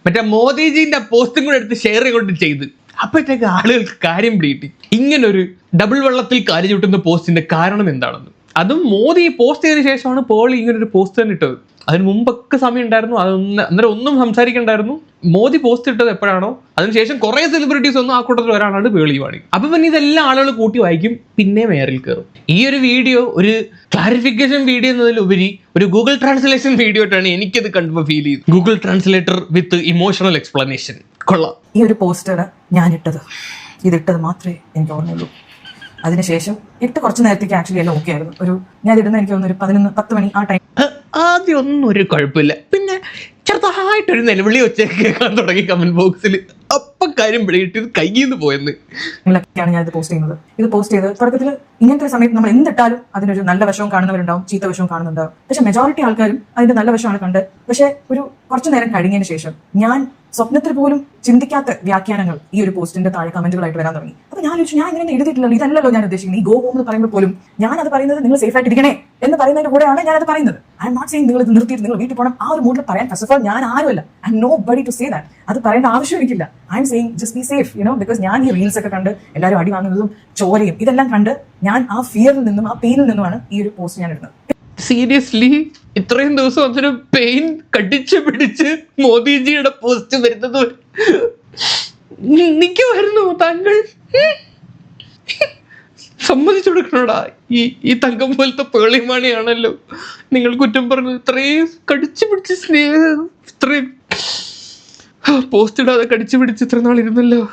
മറ്റേ മോദിജിന്റെ പോസ്റ്റും കൂടെ എടുത്ത് ഷെയർ കൊണ്ട് ചെയ്ത്, അപ്പോഴത്തേക്ക് ആളുകൾക്ക് കാര്യം പിടികിട്ടി. ഇങ്ങനൊരു ഡബിൾ വെള്ളത്തിൽ കാര്യം ചൂട്ടുന്ന പോസ്റ്റിന്റെ കാരണം എന്താണെന്ന്. അതും മോദി പോസ്റ്റ് ചെയ്തതിനു ശേഷമാണ് പേളി ഇങ്ങനൊരു പോസ്റ്റ് തന്നെ ഇട്ടത്. അതിന് മുമ്പൊക്കെ സമയം ഉണ്ടായിരുന്നു, അന്നേരം ഒന്നും സംസാരിക്കണ്ടായിരുന്നു. മോദി പോസ്റ്റ് ഇട്ടത് എപ്പോഴാണോ അതിനുശേഷം കുറെ സെലിബ്രിറ്റീസ് ഒന്നും ആ കൂട്ടത്തിൽ ഒരാളാണ് പേളി മാണി. അപ്പൊ പിന്നെ ഇതെല്ലാം ആളുകൾ കൂട്ടി വായിക്കും, പിന്നെ മേറിൽ കയറും. ഈ ഒരു വീഡിയോ ഒരു ക്ലാരിഫിക്കേഷൻ വീഡിയോ എന്നതിലുപരി ഒരു ഗൂഗിൾ ട്രാൻസ്ലേഷൻ വീഡിയോ ആയിട്ടാണ് എനിക്കത് കണ്ടപ്പോൾ ഫീൽ ചെയ്തത്. ഗൂഗിൾ ട്രാൻസ്ലേറ്റർ വിത്ത് ഇമോഷണൽ എക്സ്പ്ലനേഷൻ. കൊള്ളാം. ഈ ഒരു പോസ്റ്റർ ഇതിട്ടത് മാത്രമേ എനിക്ക് ഓർമ്മയുള്ളൂ. അതിനുശേഷം ഇട്ട് കുറച്ച് നേരത്തേക്ക് ആക്ച്വലി എല്ലാം ഓക്കെ ആയിരുന്നു. ഞാൻ ഇടുന്ന എനിക്ക് തോന്നുന്നു ഒരു 11-10 മണി ആ ടൈം. ആദ്യം ഒന്നും ഒരു കുഴപ്പമില്ല, പിന്നെ ചെറുതായിട്ടൊരു നിലവിളി വെച്ച് കേൾക്കാൻ തുടങ്ങി കമന്റ് ബോക്സിൽ. അപ്പൊ കാര്യം പിടിയിട്ട് ഇത് കയ്യിൽ നിന്ന് പോയെന്ന്. ാണ് ഞാൻ ഇത് പോസ്റ്റ് ചെയ്യുന്നത്. ഇത് പോസ്റ്റ് ചെയ്ത് തുടക്കത്തിൽ ഇങ്ങനത്തെ ഒരു സമയത്ത് നമ്മൾ എന്തിട്ടാലും അതിനൊരു നല്ല വശവും കാണുന്നവരുണ്ടാവും, ചീത്ത വശവും കാണുന്നുണ്ടാവും. പക്ഷെ മെജോറിറ്റി ആൾക്കാരും അതിന്റെ നല്ല വശമാണ് കണ്ട്. പക്ഷെ ഒരു കുറച്ചു നേരം കഴിഞ്ഞതിന് ശേഷം ഞാൻ സ്വപ്നത്തിൽ പോലും ചിന്തിക്കാത്ത വ്യാഖ്യാനങ്ങൾ ഈ ഒരു പോസ്റ്റിന്റെ താഴെ കമന്റുകളായിട്ട് വരാൻ തുടങ്ങി. അപ്പൊ ഞാൻ ചോദിച്ചു, ഞാൻ ഇങ്ങനെ എഴുതിയിട്ടില്ലല്ലോ, ഇതല്ലല്ലോ ഞാൻ ഉദ്ദേശിക്കുന്നത്. ഈ ഗോ ഹോം എന്ന് പറയുമ്പോൾ പോലും ഞാൻ അത് പറയുന്നത് നിങ്ങൾ സേഫ് ആയിട്ട് ഇരിക്കണേ എന്ന് പറയുന്നതിന്റെ കൂടെയാണ് ഞാൻ അത് പറയുന്നത്. ഐ എം നോട്ട് സെയിങ് നിങ്ങൾ ഇത് നിർത്തിയിട്ട് നിങ്ങൾ വീട്ടിൽ പോകണം. ആ ഒരു മൂഡിൽ പറയാൻ ഫസ്റ്റ് ഓഫ് ഓൾ ഞാൻ ആരുമല്ല. I'm nobody to say that. അത് പറയേണ്ട ആവശ്യം എനിക്കില്ല. I M saying just be safe, because ഞാൻ ഈ റീൽസ് ഒക്കെ കണ്ട് എല്ലാവരും അടി വാങ്ങുന്നതും ചോരയും ഇതെല്ലാം കണ്ട് ഞാൻ ആ ഫിയറിൽ നിന്നും ആ പെയിനിൽ നിന്നുമാണ് ഈ ഒരു പോസ്റ്റ് ഞാൻ ഇടുന്നത്. സീരിയസ്ലി ഇത്രയും ദിവസം അതൊരു പെയിൻ കടിച്ചു പിടിച്ച് മോദിജിയുടെ പോസ്റ്റ് വരുന്നത് നിൽക്കുമായിരുന്നു താങ്കൾ. സമ്മതിച്ചു കൊടുക്കണോടാ, ഈ തങ്കം പോലത്തെ പേളിമാണിയാണല്ലോ നിങ്ങൾ കുറ്റം പറഞ്ഞു. ഇത്രയും കടിച്ചു പിടിച്ച് ഇത്രയും പോസ്റ്റ് ഇടാതെ കടിച്ചു പിടിച്ച് ഇത്ര നാളിരുന്നല്ലോ.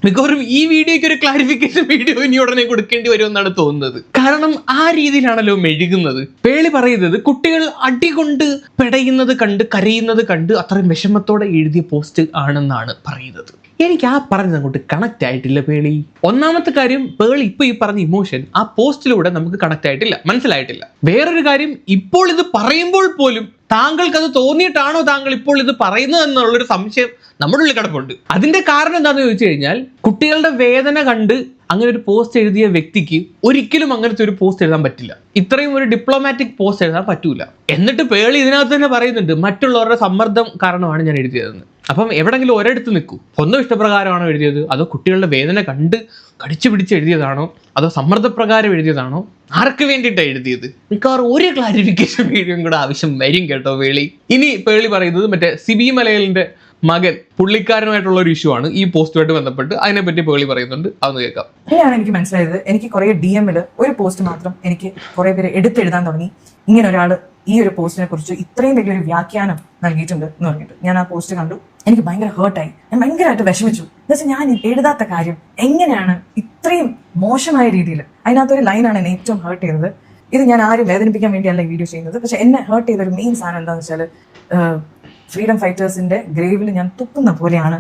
മിക്കവാറും ഈ വീഡിയോയ്ക്ക് ഒരു ക്ലാരിഫിക്കേഷൻ വീഡിയോ ഇനി ഉടനെ കൊടുക്കേണ്ടി വരുമെന്നാണ് തോന്നുന്നത്. കാരണം ആ രീതിയിലാണല്ലോ മെഴുകുന്നത്. പേളി പറയുന്നത് കുട്ടികൾ അടികൊണ്ട് പെടയുന്നത് കണ്ട് കരയുന്നത് കണ്ട് അത്രയും വിഷമത്തോടെ എഴുതിയ പോസ്റ്റ് ആണെന്നാണ് പറയുന്നത്. എനിക്ക് ആ പറഞ്ഞത് അങ്ങോട്ട് കണക്ട് ആയിട്ടില്ല പേളി. ഒന്നാമത്തെ കാര്യം, പേളി ഇപ്പൊ ഈ പറഞ്ഞ ഇമോഷൻ ആ പോസ്റ്റിലൂടെ നമുക്ക് കണക്ട് ആയിട്ടില്ല, മനസ്സിലായിട്ടില്ല. വേറൊരു കാര്യം, ഇപ്പോൾ ഇത് പറയുമ്പോൾ പോലും താങ്കൾക്ക് അത് തോന്നിയിട്ടാണോ താങ്കൾ ഇപ്പോൾ ഇത് പറയുന്നത് എന്നുള്ളൊരു സംശയം നമ്മുടെ ഉള്ളിൽ കിടപ്പുണ്ട്. അതിന്റെ കാരണം എന്താണെന്ന് ചോദിച്ചു കഴിഞ്ഞാൽ, കുട്ടികളുടെ വേദന കണ്ട് അങ്ങനെ ഒരു പോസ്റ്റ് എഴുതിയ വ്യക്തിക്ക് ഒരിക്കലും അങ്ങനത്തെ ഒരു പോസ്റ്റ് എഴുതാൻ പറ്റില്ല. ഇത്രയും ഒരു ഡിപ്ലോമാറ്റിക് പോസ്റ്റ് എഴുതാൻ പറ്റൂല. എന്നിട്ട് പേളി ഇതിനകത്ത് തന്നെ പറയുന്നുണ്ട്, മറ്റുള്ളവരുടെ സമ്മർദ്ദം കാരണമാണ് ഞാൻ എഴുതിയതെന്ന്. അപ്പം എവിടെങ്കിലും ഒരിടത്ത് നിൽക്കൂ. സ്വന്തം ഇഷ്ടപ്രകാരമാണോ എഴുതിയത്, അതോ കുട്ടികളുടെ വേദന കണ്ട് കടിച്ചു പിടിച്ച് എഴുതിയതാണോ, അതോ സമ്മർദ്ദപ്രകാരം എഴുതിയതാണോ, ആർക്ക് വേണ്ടിയിട്ടാണ് എഴുതിയത്? മിക്കവാറും ഒരു ക്ലാരിഫിക്കേഷൻ വീഡിയോയും കൂടെ ആവശ്യം വരും കേട്ടോ പേളി. ഇനി പേളി പറയുന്നത് മറ്റേ സിബി മലയിലിന്റെ മകൻ പുള്ളിക്കാരനുമായിട്ടുള്ള ഒരു ഇഷ്യൂ ആണ് ഈ പോസ്റ്റുമായിട്ട് ബന്ധപ്പെട്ട്. അതിനെപ്പറ്റി പേളി പറയുന്നുണ്ട്, അതൊന്ന് കേൾക്കാം. അങ്ങനെയാണ് എനിക്ക് മനസ്സിലായത്. എനിക്ക് കുറെ DM ഒരു പോസ്റ്റ് മാത്രം എനിക്ക് കുറെ പേര് എടുത്തെഴുതാൻ തുടങ്ങി. ഇങ്ങനെ ഒരാൾ ഈ ഒരു പോസ്റ്റിനെ കുറിച്ച് ഇത്രയും വലിയൊരു വ്യാഖ്യാനം നൽകിയിട്ടുണ്ട് എന്ന് പറഞ്ഞിട്ട് ഞാൻ ആ പോസ്റ്റ് കണ്ടു. എനിക്ക് ഭയങ്കര ഹേർട്ടായി. ഞാൻ ഭയങ്കരമായിട്ട് വിഷമിച്ചു. എന്നുവെച്ചാൽ ഞാൻ എഴുതാത്ത കാര്യം എങ്ങനെയാണ് ഇത്രയും മോശമായ രീതിയിൽ. അതിനകത്തൊരു ലൈനാണ് എന്നെ ഏറ്റവും ഹേർട്ട് ചെയ്തത്. ഇത് ഞാൻ ആരും വേദനിപ്പിക്കാൻ വേണ്ടിയല്ല ഈ വീഡിയോ ചെയ്യുന്നത്. പക്ഷെ എന്നെ ഹേർട്ട് ചെയ്ത ഒരു മെയിൻ സാധനം എന്താണെന്ന് വെച്ചാൽ, ഫ്രീഡം ഫൈറ്റേഴ്സിന്റെ ഗ്രേവിൽ ഞാൻ തുപ്പുന്ന പോലെയാണ്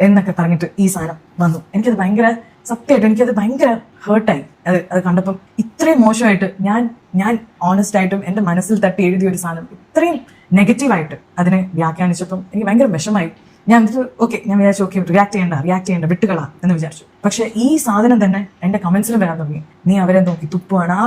എന്നൊക്കെ പറഞ്ഞിട്ട് ഈ സാധനം വന്നു. എനിക്കത് ഭയങ്കര സത്യമായിട്ട് എനിക്കത് ഭയങ്കര ഹേർട്ടായി. അത് കണ്ടപ്പം ഇത്രയും മോശമായിട്ട് ഞാൻ ഓണസ്റ്റ് ആയിട്ടും എൻ്റെ മനസ്സിൽ തട്ടി എഴുതിയ ഒരു സാധനം ഇത്രയും നെഗറ്റീവായിട്ട് അതിനെ വ്യാഖ്യാനിച്ചപ്പം എനിക്ക് ഭയങ്കര വിഷമായി. ഞാൻ വിചാരിച്ചു ഓക്കെ റിയാക്ട് ചെയ്യേണ്ട വിട്ടുകളാ എന്ന് വിചാരിച്ചു. പക്ഷെ ഈ സാധനം തന്നെ എൻ്റെ കമന്റ്സിലും വരാൻ തുടങ്ങി. നീ അവരെ നോക്കി തുപ്പുവാണ്, ആ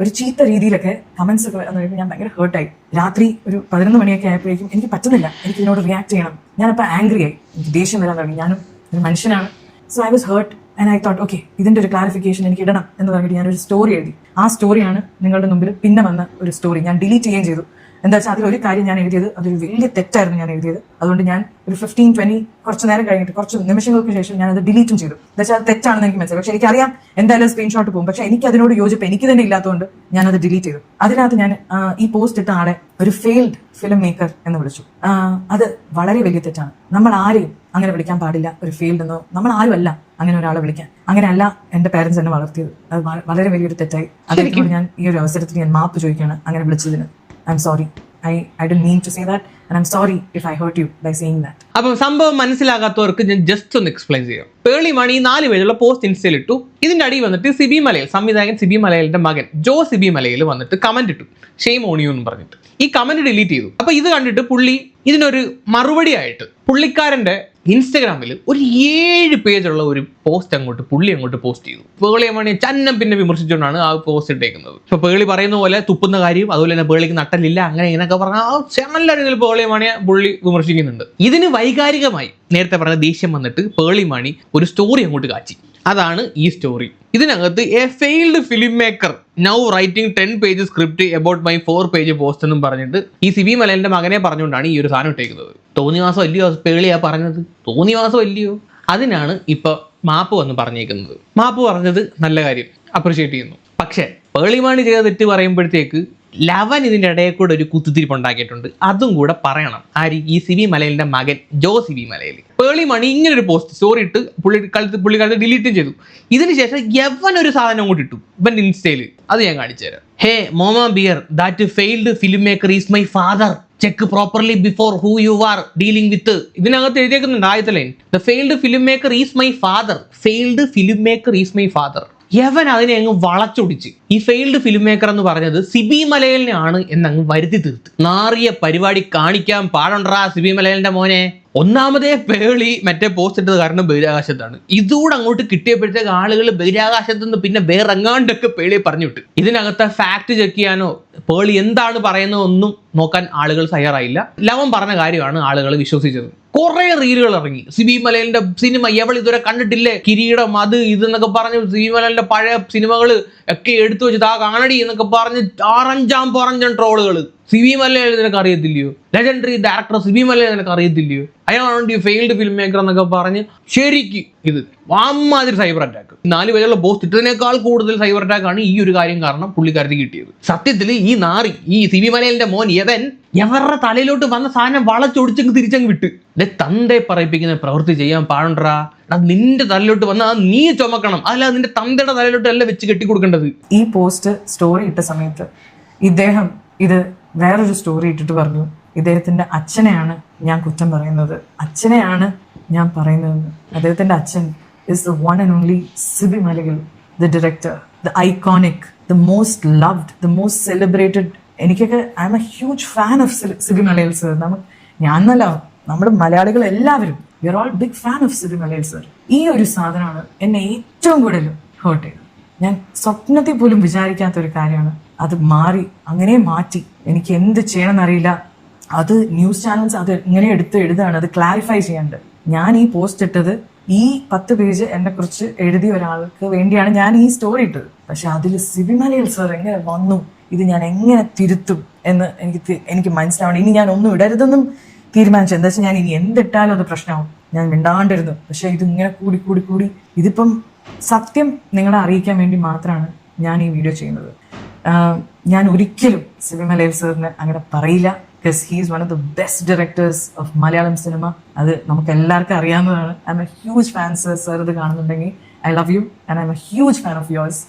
ഒരു ചീത്ത രീതിയിലൊക്കെ കമന്റ്സ് ഒക്കെ വരാൻ തുടങ്ങി. ഞാൻ ഭയങ്കര ഹേർട്ടായി. രാത്രി ഒരു 11 മണിയൊക്കെ ആയപ്പോഴേക്കും എനിക്ക് പറ്റുന്നില്ല, എനിക്ക് ഇതിനോട് റിയാക്ട് ചെയ്യണം. ഞാനപ്പോൾ ആംഗ്രി ആയി, എനിക്ക് ദേഷ്യം വരാൻ തുടങ്ങി. ഞാനും ഒരു മനുഷ്യനാണ്. So I was hurt and I thought okay ഇതിന്റെ ഒരു ക്ലാരിഫിക്കേഷൻ എനിക്ക് ഇടണം എന്ന് പറഞ്ഞിട്ട് ഞാനൊരു സ്റ്റോറി എഴുതി. ആ സ്റ്റോറിയാണ് നിങ്ങളുടെ മുമ്പിൽ പിന്നെ വന്ന ഒരു സ്റ്റോറി. ഞാൻ ഡിലീറ്റ് ചെയ്യുകയും ചെയ്തു. എന്താ വെച്ചാൽ അതിലൊരു കാര്യം ഞാൻ എഴുതിയത് അതൊരു വലിയ തെറ്റായിരുന്നു ഞാൻ എഴുതിയത്. അതുകൊണ്ട് ഞാൻ ഒരു 15-20 കുറച്ച് നേരം കഴിഞ്ഞിട്ട് കുറച്ച് നിമിഷങ്ങൾക്ക് ശേഷം ഞാൻ അത് ഡിലീറ്റും ചെയ്തു. എന്താ വെച്ചാൽ അത് തെറ്റാണെന്ന് എനിക്ക് മനസ്സിലായി. പക്ഷെ എനിക്കറിയാം എന്തായാലും സ്ക്രീൻഷോട്ട് പോകും. പക്ഷെ എനിക്ക് അതിനോട് യോജിപ്പ് എനിക്ക് തന്നെ ഇല്ലാത്തതുകൊണ്ട് ഞാൻ അത് ഡിലീറ്റ് ചെയ്തു. അതിനകത്ത് ഞാൻ ഈ പോസ്റ്റ് ഇട്ട ആളെ ഒരു ഫെയിൽഡ് ഫിലിം മേക്കർ എന്ന് വിളിച്ചു. അത് വളരെ വലിയ തെറ്റാണ്. നമ്മൾ ആരെയും അങ്ങനെ വിളിക്കാൻ പാടില്ല ഒരു ഫെയിൽഡ് എന്നോ. നമ്മൾ ആരും അല്ല അങ്ങനെ ഒരാളെ വിളിക്കാൻ. അങ്ങനെയല്ല എന്റെ പേരൻസ് എന്നെ വളർത്തിയത്. അത് വളരെ വലിയൊരു തെറ്റായി. അതിനോട് ഞാൻ ഈ ഒരു അവസരത്തിൽ ഞാൻ മാപ്പ് ചോദിക്കുകയാണ് അങ്ങനെ വിളിച്ചതിന്. I'm sorry. I didn't mean to say that and I'm sorry if I hurt you by saying that. അപ്പം സംഭവം മനസ്സിലാകാത്തവർക്ക് ഞാൻ ജസ്റ്റ് ഒന്ന് എക്സ്പ്ലെയിൻ ചെയ്യാം. പേളി മണി 4 പേജുള്ള പോസ്റ്റ് ഇൻസ്റ്റയിൽ ഇട്ടു. ഇതിന്റെ അടിയിൽ വന്നിട്ട് സിബി മലയിൽ സംവിധായകൻ സിബി മലയിലിന്റെ മകൻ ജോ സിബി മലയിൽ വന്നിട്ട് കമന്റ് ഇട്ടു, ഷെയിം ഓൺ യു എന്ന് പറഞ്ഞിട്ട്. ഈ കമന്റ് ഡിലീറ്റ് ചെയ്തു. അപ്പൊ ഇത് കണ്ടിട്ട് പുള്ളി ഇതിനൊരു മറുപടി ആയിട്ട് പുള്ളിക്കാരന്റെ ഇൻസ്റ്റഗ്രാമിൽ ഒരു 7 പേജുള്ള ഒരു പോസ്റ്റ് പുള്ളി അങ്ങോട്ട് പോസ്റ്റ് ചെയ്തു. പേളി മണി ചന്നം പിന്നെ വിമർശിച്ചുകൊണ്ടാണ് ആ പോസ്റ്റ് ഇട്ടേക്കുന്നത്. ഇപ്പൊ പേളി പറയുന്ന പോലെ തുപ്പുന്ന കാര്യം, അതുപോലെ തന്നെ പേളിക്ക് നട്ടലില്ല, അങ്ങനെ ഇങ്ങനെയൊക്കെ പറഞ്ഞാൽ നല്ല രീതിയിൽ പേളി മണിയെ പുള്ളി വിമർശിക്കുന്നുണ്ട്. ഇതിന് വൈകാരികമായി നേരത്തെ പറഞ്ഞ ദേഷ്യം വന്നിട്ട് പേളി മണി ഒരു സ്റ്റോറി അങ്ങോട്ട് കാച്ചി. അതാണ് ഈ സ്റ്റോറി. ഇതിനകത്ത് A failed film maker now writing 10 page script about my 4 page post എന്നും പറഞ്ഞിട്ട് ഈ സിബി മലയിലിന്റെ മകനെ പറഞ്ഞുകൊണ്ടാണ് ഈ ഒരു സാധനം ഇട്ടേക്കുന്നത്. തോന്നിവാസം അല്ലയോ പേളിയാ പറഞ്ഞത്? തോന്നിവാസം അല്ലയോ? അതിനാണ് ഇപ്പൊ മാപ്പ് വന്ന് പറഞ്ഞേക്കുന്നത്. മാപ്പ് പറഞ്ഞത് നല്ല കാര്യം, അപ്രിഷിയേറ്റ് ചെയ്യുന്നു. പക്ഷെ പേളിമാണി ചെയ്ത തെറ്റ് പറയുമ്പോഴത്തേക്ക് ലവൻ ഇതിന്റെ ഇടയിൽ കൂടെ ഒരു കുത്തിത്തിരിപ്പ് ഉണ്ടാക്കിയിട്ടുണ്ട്. അതും കൂടെ പറയണം. ആര്? ഈ സിബി മലയിലിന്റെ മകൻ ജോ സിബി മലയിൽ. പേളി മണി ഇങ്ങനെ ഒരു പോസ്റ്റ് സ്റ്റോറി ഇട്ട് പുള്ളിക്കാലത്ത് ഡിലീറ്റും ചെയ്തു. ഇതിനുശേഷം യവൻ ഒരു സാധനം അങ്ങോട്ട് ഇട്ടു ഇവന്റെ ഇൻസ്റ്റയില്. അത് ഞാൻ കാണിച്ചു തരാം. Hey mama bear that failed film maker is my father check properly before who you are dealing with. ഇതിനകത്ത് എഴുതിയേക്കുന്നുണ്ട് ആദ്യത്തെ line, the failed film maker is my father. Failed film maker is my father. യവൻ അതിനെ അങ്ങ് വളച്ചൊടിച്ച് ഈ failed film maker എന്ന് പറഞ്ഞത് സിബി മലയലിനാണ് എന്നങ്ങ് വരുത്തി തീർത്ത്. നാറിയ പരിപാടി കാണിക്കാൻ പാടുണ്ടാ സിബി മലയലിന്റെ മോനെ. ഒന്നാമതേ പേളി മറ്റേ പോസ്റ്റ് ഇട്ടത് കാരണം ബഹിരാകാശത്താണ്. ഇതുകൂടെ അങ്ങോട്ട് കിട്ടിയപ്പോഴത്തേക്ക് ആളുകൾ ബഹിരാകാശത്ത് നിന്ന് പിന്നെ വേറെ എങ്ങാണ്ടൊക്കെ പേളിയെ പറഞ്ഞു വിട്ടു. ഇതിനകത്ത് ഫാക്ട് ചെക്ക് ചെയ്യാനോ പേളി എന്താണ് പറയുന്നത് ഒന്നും നോക്കാൻ ആളുകൾ തയ്യാറായില്ല. ലവൻ പറഞ്ഞ കാര്യമാണ് ആളുകൾ വിശ്വസിച്ചത്. കുറെ റീലുകൾ ഇറങ്ങി. സിബി മലയലിന്റെ സിനിമ എവൾ ഇതുവരെ കണ്ടിട്ടില്ലേ, കിരീടം അത് ഇതെന്നൊക്കെ പറഞ്ഞ് സിബി മലയലിന്റെ പഴയ സിനിമകൾ ഒക്കെ എടുത്തു വെച്ച് ആ കാണടി എന്നൊക്കെ പറഞ്ഞ് ആറഞ്ചാം ട്രോളുകൾ. സിബി മലയാളി നിനക്ക് അറിയത്തില്ലയോ? ലെജൻഡറി ഡയറക്ടർ സിബി മലയാളി നിനക്ക് അറിയത്തില്ലയോ? അയാളാണ് ഈ ഫെയിൽഡ് ഫിലിം മേക്കർ എന്നൊക്കെ പറഞ്ഞ് ശരിക്ക് ഇത് അമ്മാതിരി സൈബർ അറ്റാക്ക്. 4 പേരുള്ള പോസ്റ്റ് ഇട്ടതിനേക്കാൾ കൂടുതൽ സൈബർ അറ്റാക്ക് ആണ് ഈ ഒരു കാര്യം കാരണം പുള്ളിക്കാരത്തി കിട്ടിയത്. സത്യത്തിൽ ഈ നാറി ഈ സിബി മലയാളിന്റെ മോൻ യവൻ എവരുടെ തലയിലോട്ട് വന്ന സാധനം വളച്ചൊടിച്ചങ്ങ് തിരിച്ചങ്ങ് വിട്ട്. തന്തയെ പറയിപ്പിക്കുന്ന പ്രവൃത്തി ചെയ്യാൻ പാടുണ്ടാ. നിന്റെ തലയിലോട്ട് വന്നാൽ നീ ചുമക്കണം, അല്ല നിന്റെ തന്തയുടെ തലയിലോട്ട് അല്ല വെച്ച് കെട്ടിക്കൊടുക്കേണ്ടത്. ഈ പോസ്റ്റ് സ്റ്റോറി ഇട്ട സമയത്ത് ഇദ്ദേഹം ഇത് വേറൊരു സ്റ്റോറി ഇട്ടിട്ട് പറഞ്ഞു, ഇദ്ദേഹത്തിന്റെ അച്ഛനെയാണ് ഞാൻ കുറ്റം പറയുന്നത്, അച്ഛനെയാണ് ഞാൻ പറയുന്നത്. അദ്ദേഹത്തിന്റെ അച്ഛൻ is the one and only Sibi Malagal, the director, the iconic, the most loved, the most celebrated. എനിക്കൊക്കെ I am a huge fan of Siby Malayil sir. ഞാൻ എന്നല്ല, നമ്മുടെ മലയാളികൾ എല്ലാവരും we are all big fan of Siby Malayil sir. ഈ ഒരു സാധനമാണ് എന്നെ ഏറ്റവും കൂടുതൽ ഹേർട്ട് ചെയ്തത്. ഞാൻ സ്വപ്നത്തിൽ പോലും വിചാരിക്കാത്ത ഒരു കാര്യമാണ്. അത് മാറി, അങ്ങനെ മാറ്റി. എനിക്ക് എന്ത് ചെയ്യണമെന്നറിയില്ല. അത് ന്യൂസ് ചാനൽസ് അത് ഇങ്ങനെ എടുത്ത് എഴുതാണ്, അത് ക്ലാരിഫൈ ചെയ്യാണ്ട്. ഞാൻ ഈ പോസ്റ്റ് ഇട്ടത് ഈ 10 പേജ് എന്നെ കുറിച്ച് എഴുതിയ ഒരാൾക്ക് വേണ്ടിയാണ് ഞാൻ ഈ സ്റ്റോറി ഇട്ടത്. പക്ഷെ അതിൽ സിബി മലയാൽ സർ എങ്ങനെ വന്നു, ഇത് ഞാൻ എങ്ങനെ തിരുത്തും എന്ന് എനിക്ക് മനസ്സിലാവണം. ഇനി ഞാൻ ഒന്നും ഇടരുതെന്നും തീരുമാനിച്ചു. എന്താ വെച്ചാൽ ഞാൻ ഇനി എന്തിട്ടാലും അത് പ്രശ്നമാവും. ഞാൻ മിണ്ടാണ്ടിരുന്നു. പക്ഷെ ഇത് ഇങ്ങനെ കൂടി ഇതിപ്പം സത്യം നിങ്ങളെ അറിയിക്കാൻ വേണ്ടി മാത്രമാണ് ഞാൻ ഈ വീഡിയോ ചെയ്യുന്നത്. ഞാൻ ഒരിക്കലും സിബി മലയാൽ സാറിനെ അങ്ങനെ പറയില്ല. because he is one of the best directors of Malayalam cinema. അത് നമുക്ക് എല്ലാവർക്കും അറിയാവുന്നതാണ്. I am a huge fan sir. Sir ഇത് കാണുന്നുണ്ടെങ്കിൽ I love you and I am a huge fan of yours.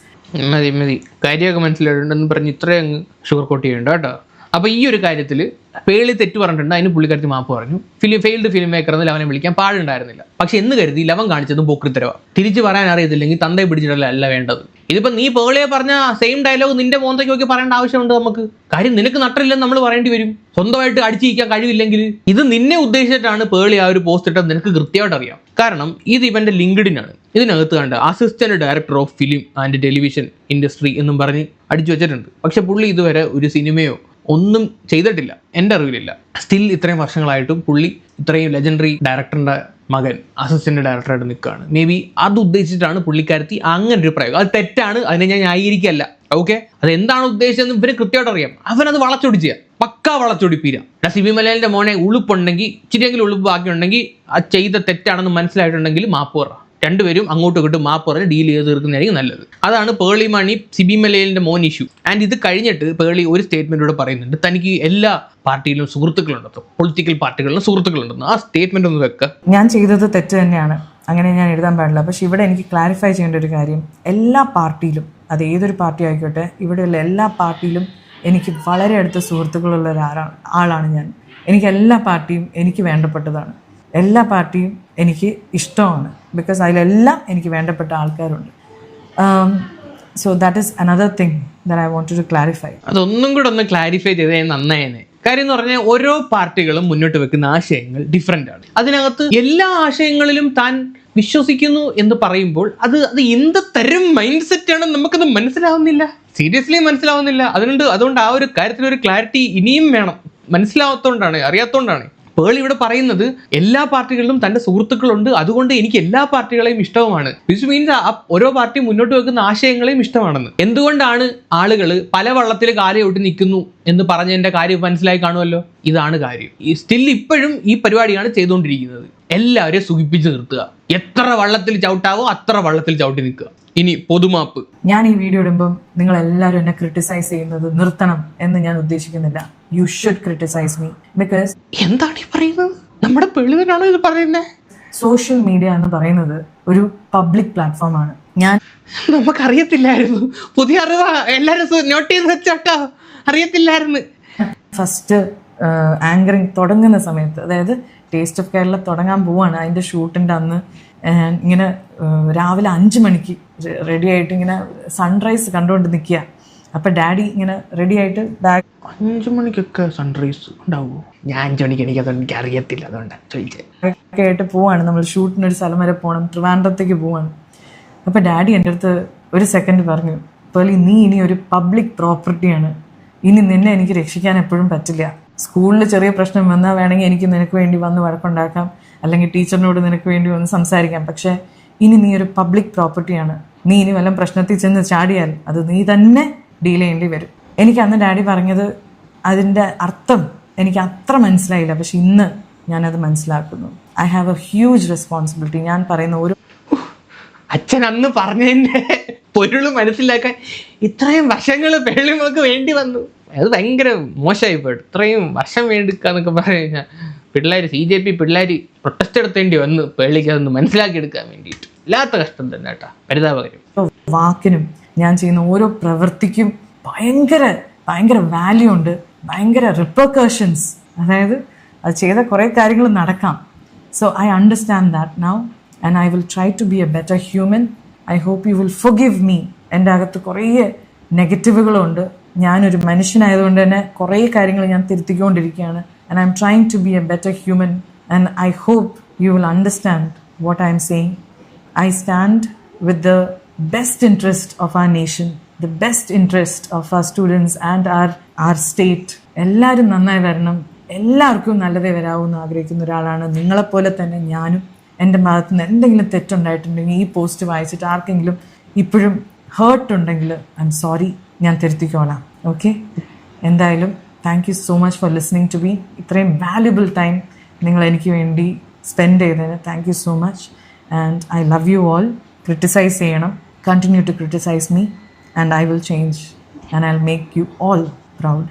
മതി കാര്യമൊക്കെ മനസ്സിലായിട്ടുണ്ടെന്ന് പറഞ്ഞ് ഇത്രയും അങ്ങ് ഷുഗർ കോട്ട് ചെയ്യണ്ട കേട്ടോ. അപ്പോൾ ഈ ഒരു കാര്യത്തിൽ പേളി തെറ്റ് പറഞ്ഞിട്ടുണ്ട്, അതിന് പുള്ളിക്കാരത്തി മാപ്പ് പറഞ്ഞു. ഫെയിൽഡ് ഫിലിം മേക്കർ എന്ന് ലവനെ വിളിക്കാൻ പാടുണ്ടായിരുന്നില്ല. പക്ഷെ എന്ന് കരുതി ലവൻ കാണിച്ചതും പോക്രിത്തരവാ. തിരിച്ച് പറയാൻ അറിയത്തില്ലെങ്കിൽ തന്തയെ പിടിച്ചിട്ടല്ല അല്ല വേണ്ടത്. ഇതിപ്പോൾ നീ പേളിയെ പറഞ്ഞ സെയിം ഡയലോഗ് നിന്റെ മോന്തയ്ക്ക് നോക്കി പറയേണ്ട ആവശ്യമുണ്ട് നമുക്ക്. കാര്യം നിനക്ക് നട്ടില്ലെന്ന് നമ്മൾ പറയേണ്ടി വരും. സ്വന്തമായിട്ട് അടിച്ചിരിക്കാൻ കഴിവില്ലെങ്കിൽ. ഇത് നിന്നെ ഉദ്ദേശിച്ചിട്ടാണ് പേളി ആ ഒരു പോസ്റ്റ് ഇട്ടത് നിനക്ക് കൃത്യമായിട്ട് അറിയാം. കാരണം ഇത് ഇവന്റെ ലിങ്ക്ഡിനാണ്. ഇതിനകത്ത് കണ്ട assistant director of film and television industry എന്നും പറഞ്ഞ് അടിച്ചു വെച്ചിട്ടുണ്ട്. പക്ഷെ പുള്ളി ഇതുവരെ ഒരു സിനിമയോ ഒന്നും ചെയ്തിട്ടില്ല, എൻ്റെ അറിവിലില്ല. സ്റ്റിൽ ഇത്രയും വർഷങ്ങളായിട്ടും പുള്ളി ഇത്രയും ലെജൻഡറി ഡയറക്ടറിൻ്റെ മകൻ അസിസ്റ്റന്റ് ഡയറക്ടറായിട്ട് നിൽക്കുകയാണ്. മേ ബി അത് ഉദ്ദേശിച്ചിട്ടാണ് പുള്ളിക്കാരത്തി അങ്ങനെ ഒരു പ്രയോഗം. അത് തെറ്റാണ്, അതിനെ ഞാൻ ന്യായീകരിക്കല്ല. ഓക്കെ, അത് എന്താണ് ഉദ്ദേശിച്ചതെന്ന് ഇവര് കൃത്യമായിട്ട് അറിയാം. അവനത് വളച്ചൊടിച്ച പക്കാ വളച്ചൊടിപ്പീര. സിബി മലയാലിന്റെ മോനെ ഉളുപ്പുണ്ടെങ്കിൽ, ഇച്ചിരിയെങ്കിലും ഉളുപ്പ് ബാക്കിയുണ്ടെങ്കിൽ, ആ ചെയ്ത തെറ്റാണെന്ന് മനസ്സിലായിട്ടുണ്ടെങ്കിൽ മാപ്പ് പറ. രണ്ടുപേരും അങ്ങോട്ടും ഇങ്ങോട്ടും മാപ്പ് പറഞ്ഞ് ഡീൽ ചെയ്ത് തീർക്കുന്നതായിരിക്കും നല്ലത്. അതാണ് പേളി മണി സിബി മലയാലിന്റെ മോൻ ഇഷ്യൂ. ആൻഡ് ഇത് കഴിഞ്ഞിട്ട് പേളി ഒരു സ്റ്റേറ്റ്മെന്റിലൂടെ പറയുന്നുണ്ട്, തനിക്ക് എല്ലാ പാർട്ടിയിലും സുഹൃത്തുക്കളുണ്ടെന്നോ, പൊളിറ്റിക്കൽ പാർട്ടികളിലും സുഹൃത്തുക്കളുണ്ടെന്നോ. ആ സ്റ്റേറ്റ്മെന്റ് ഒന്ന് വെക്കുക. ഞാൻ ചെയ്തത് തെറ്റ് തന്നെയാണ്, അങ്ങനെ ഞാൻ എഴുതാൻ പാടില്ല. പക്ഷെ ഇവിടെ എനിക്ക് ക്ലാരിഫൈ ചെയ്യേണ്ട ഒരു കാര്യം, എല്ലാ പാർട്ടിയിലും, അത് ഏതൊരു പാർട്ടി ആയിക്കോട്ടെ, ഇവിടെയുള്ള എല്ലാ പാർട്ടിയിലും എനിക്ക് വളരെ അടുത്ത സുഹൃത്തുക്കളുള്ള ആളാണ് ഞാൻ. എനിക്ക് എല്ലാ പാർട്ടിയും എനിക്ക് വേണ്ടപ്പെട്ടതാണ്. എല്ലാ പാർട്ടിയും എനിക്ക് ഇഷ്ടമാണ്. ബിക്കോസ് അതിലെല്ലാം എനിക്ക് വേണ്ടപ്പെട്ട ആൾക്കാരുണ്ട്. So that is another thing that I wanted to clarify. അതൊന്നും കൂടെ ഒന്ന് ക്ലാരിഫൈ ചെയ്തത് നന്നായേനെ. കാര്യം എന്ന് പറഞ്ഞാൽ ഓരോ പാർട്ടികളും മുന്നോട്ട് വെക്കുന്ന ആശയങ്ങൾ ഡിഫറെൻ്റ് ആണ്. അതിനകത്ത് എല്ലാ ആശയങ്ങളിലും താൻ വിശ്വസിക്കുന്നു എന്ന് പറയുമ്പോൾ അത് എന്ത് തരം മൈൻഡ് സെറ്റ് ആണെന്ന് നമുക്കത് മനസ്സിലാവുന്നില്ല. സീരിയസ്ലി മനസ്സിലാവുന്നില്ല. അതുകൊണ്ട് ആ ഒരു കാര്യത്തിലൊരു ക്ലാരിറ്റി ഇനിയും വേണം. മനസ്സിലാവാത്തോണ്ടാണ്, അറിയാത്തോണ്ടാണ്. പേൾ ഇവിടെ പറയുന്നത് എല്ലാ പാർട്ടികളിലും തന്റെ സുഹൃത്തുക്കളുണ്ട്, അതുകൊണ്ട് എനിക്ക് എല്ലാ പാർട്ടികളെയും ഇഷ്ടവുമാണ്. വിച്ച് മീൻസ് ഓരോ പാർട്ടി മുന്നോട്ട് വെക്കുന്ന ആശയങ്ങളെയും ഇഷ്ടമാണെന്ന്. എന്തുകൊണ്ടാണ് ആളുകൾ പല വള്ളത്തിൽ കാലയൊട്ടി നിൽക്കുന്നു എന്ന് പറഞ്ഞതിന്റെ കാര്യം മനസ്സിലായി കാണുമല്ലോ. ഇതാണ് കാര്യം. സ്റ്റിൽ ഇപ്പോഴും ഈ പരിപാടിയാണ് ചെയ്തുകൊണ്ടിരിക്കുന്നത്. എല്ലാവരെയും സുഖിപ്പിച്ച് നിർത്തുക. എത്ര വള്ളത്തിൽ ചവിട്ടാവോ അത്ര വള്ളത്തിൽ ചവിട്ടി നിൽക്കുക. ഇനി പൊതുമാപ്പ്. ഞാൻ ഈ വീഡിയോ ഇടുമ്പം നിങ്ങൾ എല്ലാവരും എന്നെ ക്രിട്ടിസൈസ് ചെയ്യുന്നത് നിർത്തണം എന്ന് ഞാൻ ഉദ്ദേശിക്കുന്നില്ല. You should criticise me. Because എന്താണ് ഈ പറയുന്നത്? നമ്മുടെ പെളുതനാണോ ഇത് പറയുന്നത്? സോഷ്യൽ മീഡിയ എന്ന് പറയുന്നത് ഒരു പബ്ലിക് പ്ലാറ്റ്ഫോമാണ്. നമുക്കറിയത്തില്ലായിരുന്നു. പുതിയ അറിവാ. എല്ലാവരും നോട്ട് ചെയ്ത് വെച്ചോട്ടോ, അറിയത്തില്ലായിരുന്നു. ഫസ്റ്റ് ആങ്കറിങ് തുടങ്ങുന്ന സമയത്ത്, അതായത് ടേസ്റ്റ് ഓഫ് കേരള തുടങ്ങാൻ പോവാണ്, അതിൻ്റെ ഷൂട്ടിൻ്റെ അന്ന് ഇങ്ങനെ രാവിലെ 5 മണിക്ക് റെഡി ആയിട്ട് ഇങ്ങനെ സൺറൈസ് കണ്ടുകൊണ്ട് നിൽക്കുക. അപ്പം ഡാഡി ഇങ്ങനെ റെഡി ആയിട്ട് ബാഗ് 5 മണിക്കൊക്കെ സൺറൈസ് ഉണ്ടാവുമോ? ഞാൻ 5 മണിക്ക് എനിക്ക് അറിയത്തില്ല, അതുകൊണ്ടാണ് ചോദിച്ചത്. ഒക്കെ ആയിട്ട് പോവാണ്, നമ്മൾ ഷൂട്ടിനൊരു സ്ഥലം വരെ പോകണം, ട്രിവാൻഡ്രത്തേക്ക് പോവാണ്. അപ്പം ഡാഡി എൻ്റെ അടുത്ത് ഒരു സെക്കൻഡ് പറഞ്ഞു, പേർലി നീ ഇനി ഒരു പബ്ലിക് പ്രോപ്പർട്ടിയാണ്, ഇനി നിന്നെ എനിക്ക് രക്ഷിക്കാൻ എപ്പോഴും പറ്റില്ല. സ്കൂളിൽ ചെറിയ പ്രശ്നം വന്നാൽ വേണമെങ്കിൽ എനിക്ക് നിനക്ക് വേണ്ടി വന്ന് വഴക്കുണ്ടാക്കാം, അല്ലെങ്കിൽ ടീച്ചറിനോട് നിനക്ക് വേണ്ടി വന്ന് സംസാരിക്കാം. പക്ഷേ ഇനി നീ ഒരു പബ്ലിക് പ്രോപ്പർട്ടിയാണ്, നീ ഇനി വല്ല പ്രശ്നത്തിൽ ചെന്ന് ചാടിയാൽ അത് നീ തന്നെ ഡീൽ ചെയ്യേണ്ടി വരും. എനിക്ക് അന്ന് ഡാഡി പറഞ്ഞത് അതിൻ്റെ അർത്ഥം എനിക്ക് അത്ര മനസ്സിലായില്ല, പക്ഷെ ഇന്ന് ഞാനത് മനസ്സിലാക്കുന്നു. I have A huge responsibility. ഞാൻ പറയുന്ന ഒരു അച്ഛൻ അന്ന് പറഞ്ഞതിൻ്റെ പൊരുള് മനസ്സിലാക്കാൻ ഇത്രയും വർഷങ്ങൾ പേളിമക്ക് വേണ്ടി വന്നു. അത് ഭയങ്കര മോശമായി പോയിട്ട് ഇത്രയും വർഷം വേണ്ടിക്കാന്നൊക്കെ പറഞ്ഞു കഴിഞ്ഞാൽ പിള്ളേർ CJP പിള്ളേർ പ്രൊട്ടസ്റ്റ് എടുത്തേണ്ടി വന്നു പേളിക്ക് അതൊന്ന് മനസ്സിലാക്കിയെടുക്കാൻ വേണ്ടിയിട്ട്. ഇല്ലാത്ത കഷ്ടം തന്നെ കേട്ടോ, പരിതാപകരം. വാക്കിനും ഞാൻ ചെയ്യുന്ന ഓരോ പ്രവൃത്തിക്കും ഭയങ്കര വാല്യൂ ഉണ്ട്, ഭയങ്കര റിപ്പർക്കഷൻസ്. അതായത് അത് ചെയ്ത കുറേ കാര്യങ്ങൾ നടക്കാം. So I understand that now and I will try to be a better human. I hope you will forgive me. എൻ്റെ അകത്ത് കുറേ നെഗറ്റീവുകളുണ്ട്. ഞാനൊരു മനുഷ്യനായതുകൊണ്ട് തന്നെ കുറേ കാര്യങ്ങൾ ഞാൻ തിരുത്തിക്കൊണ്ടിരിക്കുകയാണ്. And I am trying to be a better human and I hope you will understand what I M saying. I stand with the best interest of our nation, the best interest of our students and our state. എല്ലാവരും നന്നായി വരണം, എല്ലാവർക്കും നല്ലതേ വരാവൂന്ന് ആഗ്രഹിക്കുന്ന ഒരാളാണ്. നിങ്ങളെപ്പോലെ തന്നെ ഞാനും. എൻ്റെ ഭാഗത്ത് നിന്ന് എന്തെങ്കിലും തെറ്റുണ്ടായിട്ടുണ്ടെങ്കിൽ ഈ പോസ്റ്റ് വായിച്ചിട്ട് ആർക്കെങ്കിലും ഇപ്പോഴും ഹേർട്ട് ഉണ്ടെങ്കിൽ ഐ എം സോറി, ഞാൻ തിരുത്തിക്കോളാം. ഓക്കെ, എന്തായാലും thank you so much for listening to me. ഇത്രയും വാല്യുബിൾ ടൈം നിങ്ങൾ എനിക്ക് വേണ്ടി സ്പെൻഡ് ചെയ്തതിന് thank you so much. And I love you all. Criticize ചെയ്യണം, continue to criticize me and I will change and I'll make you all proud.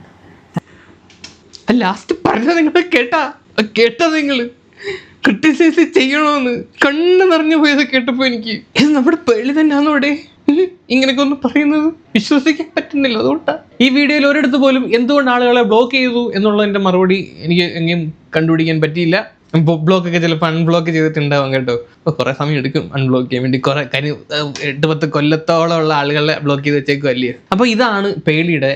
Last പറഞ്ഞ നിങ്ങൾ കേട്ടാ നിങ്ങൾ ക്രിട്ടിസൈസ് ചെയ്യണമെന്ന് കണ്ണ് നിറഞ്ഞു പോയത് കേട്ടപ്പോൾ എനിക്ക് ഇത് നമ്മുടെ പേളി തന്നെയാണോ അവിടെ ഇങ്ങനെയൊക്കെ ഒന്ന് പറയുന്നത് വിശ്വസിക്കാൻ പറ്റുന്നില്ല. അതുകൊണ്ടാണ് ഈ വീഡിയോയിൽ ഒരിടത്ത് പോലും എന്തുകൊണ്ട് ആളുകളെ ബ്ലോക്ക് ചെയ്തു എന്നുള്ളതിൻ്റെ മറുപടി എനിക്ക് എങ്ങനെയും കണ്ടുപിടിക്കാൻ പറ്റിയില്ല. ബ്ലോക്ക് ഒക്കെ ചിലപ്പോൾ അൺബ്ലോക്ക് ചെയ്തിട്ടുണ്ടാവും കേട്ടോ. അപ്പോൾ കുറേ സമയം എടുക്കും അൺബ്ലോക്ക് ചെയ്യാൻ വേണ്ടി. കുറേ 8-10 കൊല്ലത്തോളം ഉള്ള ആളുകളെ ബ്ലോക്ക് ചെയ്ത് വെച്ചേക്കും അല്ലേ. അപ്പോൾ ഇതാണ് പേളിയുടെ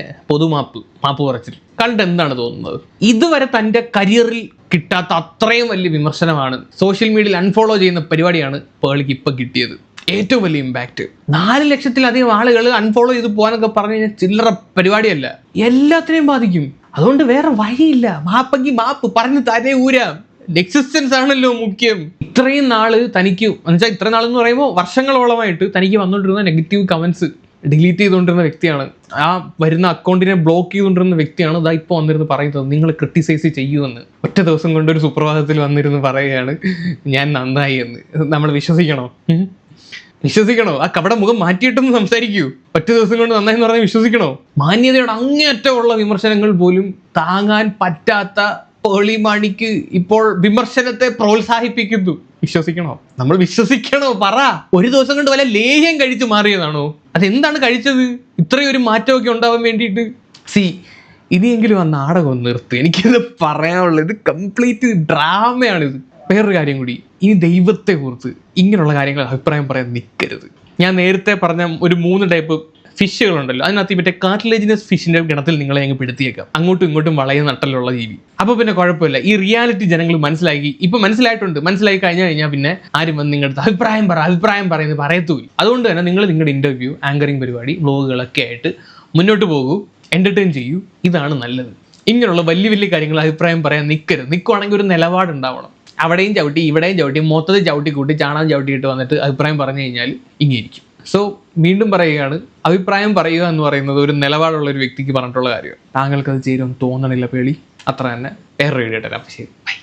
മാപ്പ് പറച്ചിൽ. കണ്ട് എന്താണ് തോന്നുന്നത്? ഇതുവരെ തൻ്റെ കരിയറിൽ കിട്ടാത്ത അത്രയും വലിയ വിമർശനമാണ്, സോഷ്യൽ മീഡിയയിൽ അൺഫോളോ ചെയ്യുന്ന പരിപാടിയാണ് പേളിക്ക് ഇപ്പം കിട്ടിയത്. ഏറ്റവും വലിയ ഇമ്പാക്റ്റ്. 4 ലക്ഷത്തിലധികം ആളുകൾ അൺഫോളോ ചെയ്ത് പോകാനൊക്കെ പറഞ്ഞു കഴിഞ്ഞാൽ ചില്ലറ പരിപാടിയല്ല, എല്ലാത്തിനെയും ബാധിക്കും. അതുകൊണ്ട് വേറെ വഴിയില്ല, മാപ്പെങ്കിൽ മാപ്പ് പറഞ്ഞ് തരേ ഊരാം. എക്സിസ്റ്റൻസ് ആണല്ലോ മുഖ്യം. ഇത്രയും നാള് തനിക്ക് എന്നുവെച്ചാൽ ഇത്രയും നാളെന്ന് പറയുമ്പോൾ വർഷങ്ങളോളമായിട്ട് തനിക്ക് വന്നുകൊണ്ടിരുന്ന നെഗറ്റീവ് കമൻസ് ഡിലീറ്റ് ചെയ്തുകൊണ്ടിരുന്ന വ്യക്തിയാണ്, ആ വരുന്ന അക്കൗണ്ടിനെ ബ്ലോക്ക് ചെയ്തുകൊണ്ടിരുന്ന വ്യക്തിയാണ്. ഇതാ ഇപ്പോൾ വന്നിരുന്ന് പറയുന്നത് നിങ്ങൾ ക്രിട്ടിസൈസ് ചെയ്യുമെന്ന്. ഒറ്റ ദിവസം കൊണ്ട് ഒരു സുപ്രഭാതത്തിൽ വന്നിരുന്ന് പറയുകയാണ് ഞാൻ നന്നായി എന്ന്. നമ്മൾ വിശ്വസിക്കണോ? ആ കപട മുഖം മാറ്റിയിട്ടൊന്ന് സംസാരിക്കൂ. ഒറ്റ ദിവസം കൊണ്ട് നന്നായി എന്ന് പറഞ്ഞാൽ വിശ്വസിക്കണോ? മാന്യതയുടെ അങ്ങേയറ്റമുള്ള വിമർശനങ്ങൾ പോലും താങ്ങാൻ പറ്റാത്ത പേളി മാണിക്ക് ഇപ്പോൾ വിമർശനത്തെ പ്രോത്സാഹിപ്പിക്കുന്നു. വിശ്വസിക്കണോ? നമ്മൾ വിശ്വസിക്കണോ? പറ. ഒരു ദിവസം കൊണ്ട് വല്ല ലേഹ്യം കഴിച്ചു മാറിയതാണോ? അതെന്താണ് കഴിച്ചത് ഇത്രയും ഒരു മാറ്റമൊക്കെ ഉണ്ടാവാൻ വേണ്ടിയിട്ട്? ഇനിയെങ്കിലും ആ നാടകം നിർത്തും. എനിക്കിത് പറയാനുള്ളത് ഇത് കംപ്ലീറ്റ് ഡ്രാമയാണിത്. വേറൊരു കാര്യം കൂടി, ഇനി ദൈവത്തെ കുറിച്ച് ഇങ്ങനെയുള്ള കാര്യങ്ങൾ അഭിപ്രായം പറയാൻ നിൽക്കരുത്. ഞാൻ നേരത്തെ പറഞ്ഞ ഒരു 3 ടൈപ്പ് ഫിഷുകളുണ്ടല്ലോ, അതിനകത്ത് മറ്റേ കാർട്ടിലേജിനസ് ഫിഷിന്റെ ഗണത്തിൽ നിങ്ങളെ അങ്ങ് പെടുത്തിയേക്കാം. അങ്ങോട്ടും ഇങ്ങോട്ടും വളയ നട്ടലുള്ള ജീവി. അപ്പോൾ പിന്നെ കുഴപ്പമില്ല. ഈ റിയാലിറ്റി ജനങ്ങൾ മനസ്സിലായി കഴിഞ്ഞാൽ പിന്നെ ആരും വന്ന് നിങ്ങളുടെ അഭിപ്രായം പറയുന്നത് പറയത്തുമില്ല. അതുകൊണ്ട് തന്നെ നിങ്ങൾ നിങ്ങളുടെ ഇന്റർവ്യൂ, ആങ്കറിങ് പരിപാടി, വ്ലോഗുകളൊക്കെ ആയിട്ട് മുന്നോട്ട് പോകൂ, എന്റർടൈൻ ചെയ്യൂ. ഇതാണ് നല്ലത്. ഇങ്ങനെയുള്ള വലിയ വലിയ കാര്യങ്ങൾ അഭിപ്രായം പറയാൻ നിൽക്കുവാണെങ്കിൽ ഒരു നിലപാടുണ്ടാവണം. അവിടെയും ചവിട്ടി ഇവിടെയും ചവിട്ടി മൊത്തത്തിൽ ചവിട്ടി കൂട്ടി ചാണകം ചവിട്ടിയിട്ട് വന്നിട്ട് അഭിപ്രായം പറഞ്ഞു കഴിഞ്ഞാൽ ഇങ്ങനെയിരിക്കും. സോ വീണ്ടും പറയുകയാണ്, അഭിപ്രായം പറയുക എന്ന് പറയുന്നത് ഒരു നിലപാടുള്ള ഒരു വ്യക്തിക്ക് പറഞ്ഞിട്ടുള്ള കാര്യമാണ്. താങ്കൾക്കത് ചേരുമെന്ന് തോന്നണില്ല പേളി. അത്ര തന്നെ വേറെ വീഡിയോ ഇടാം. ശരി, ബൈ.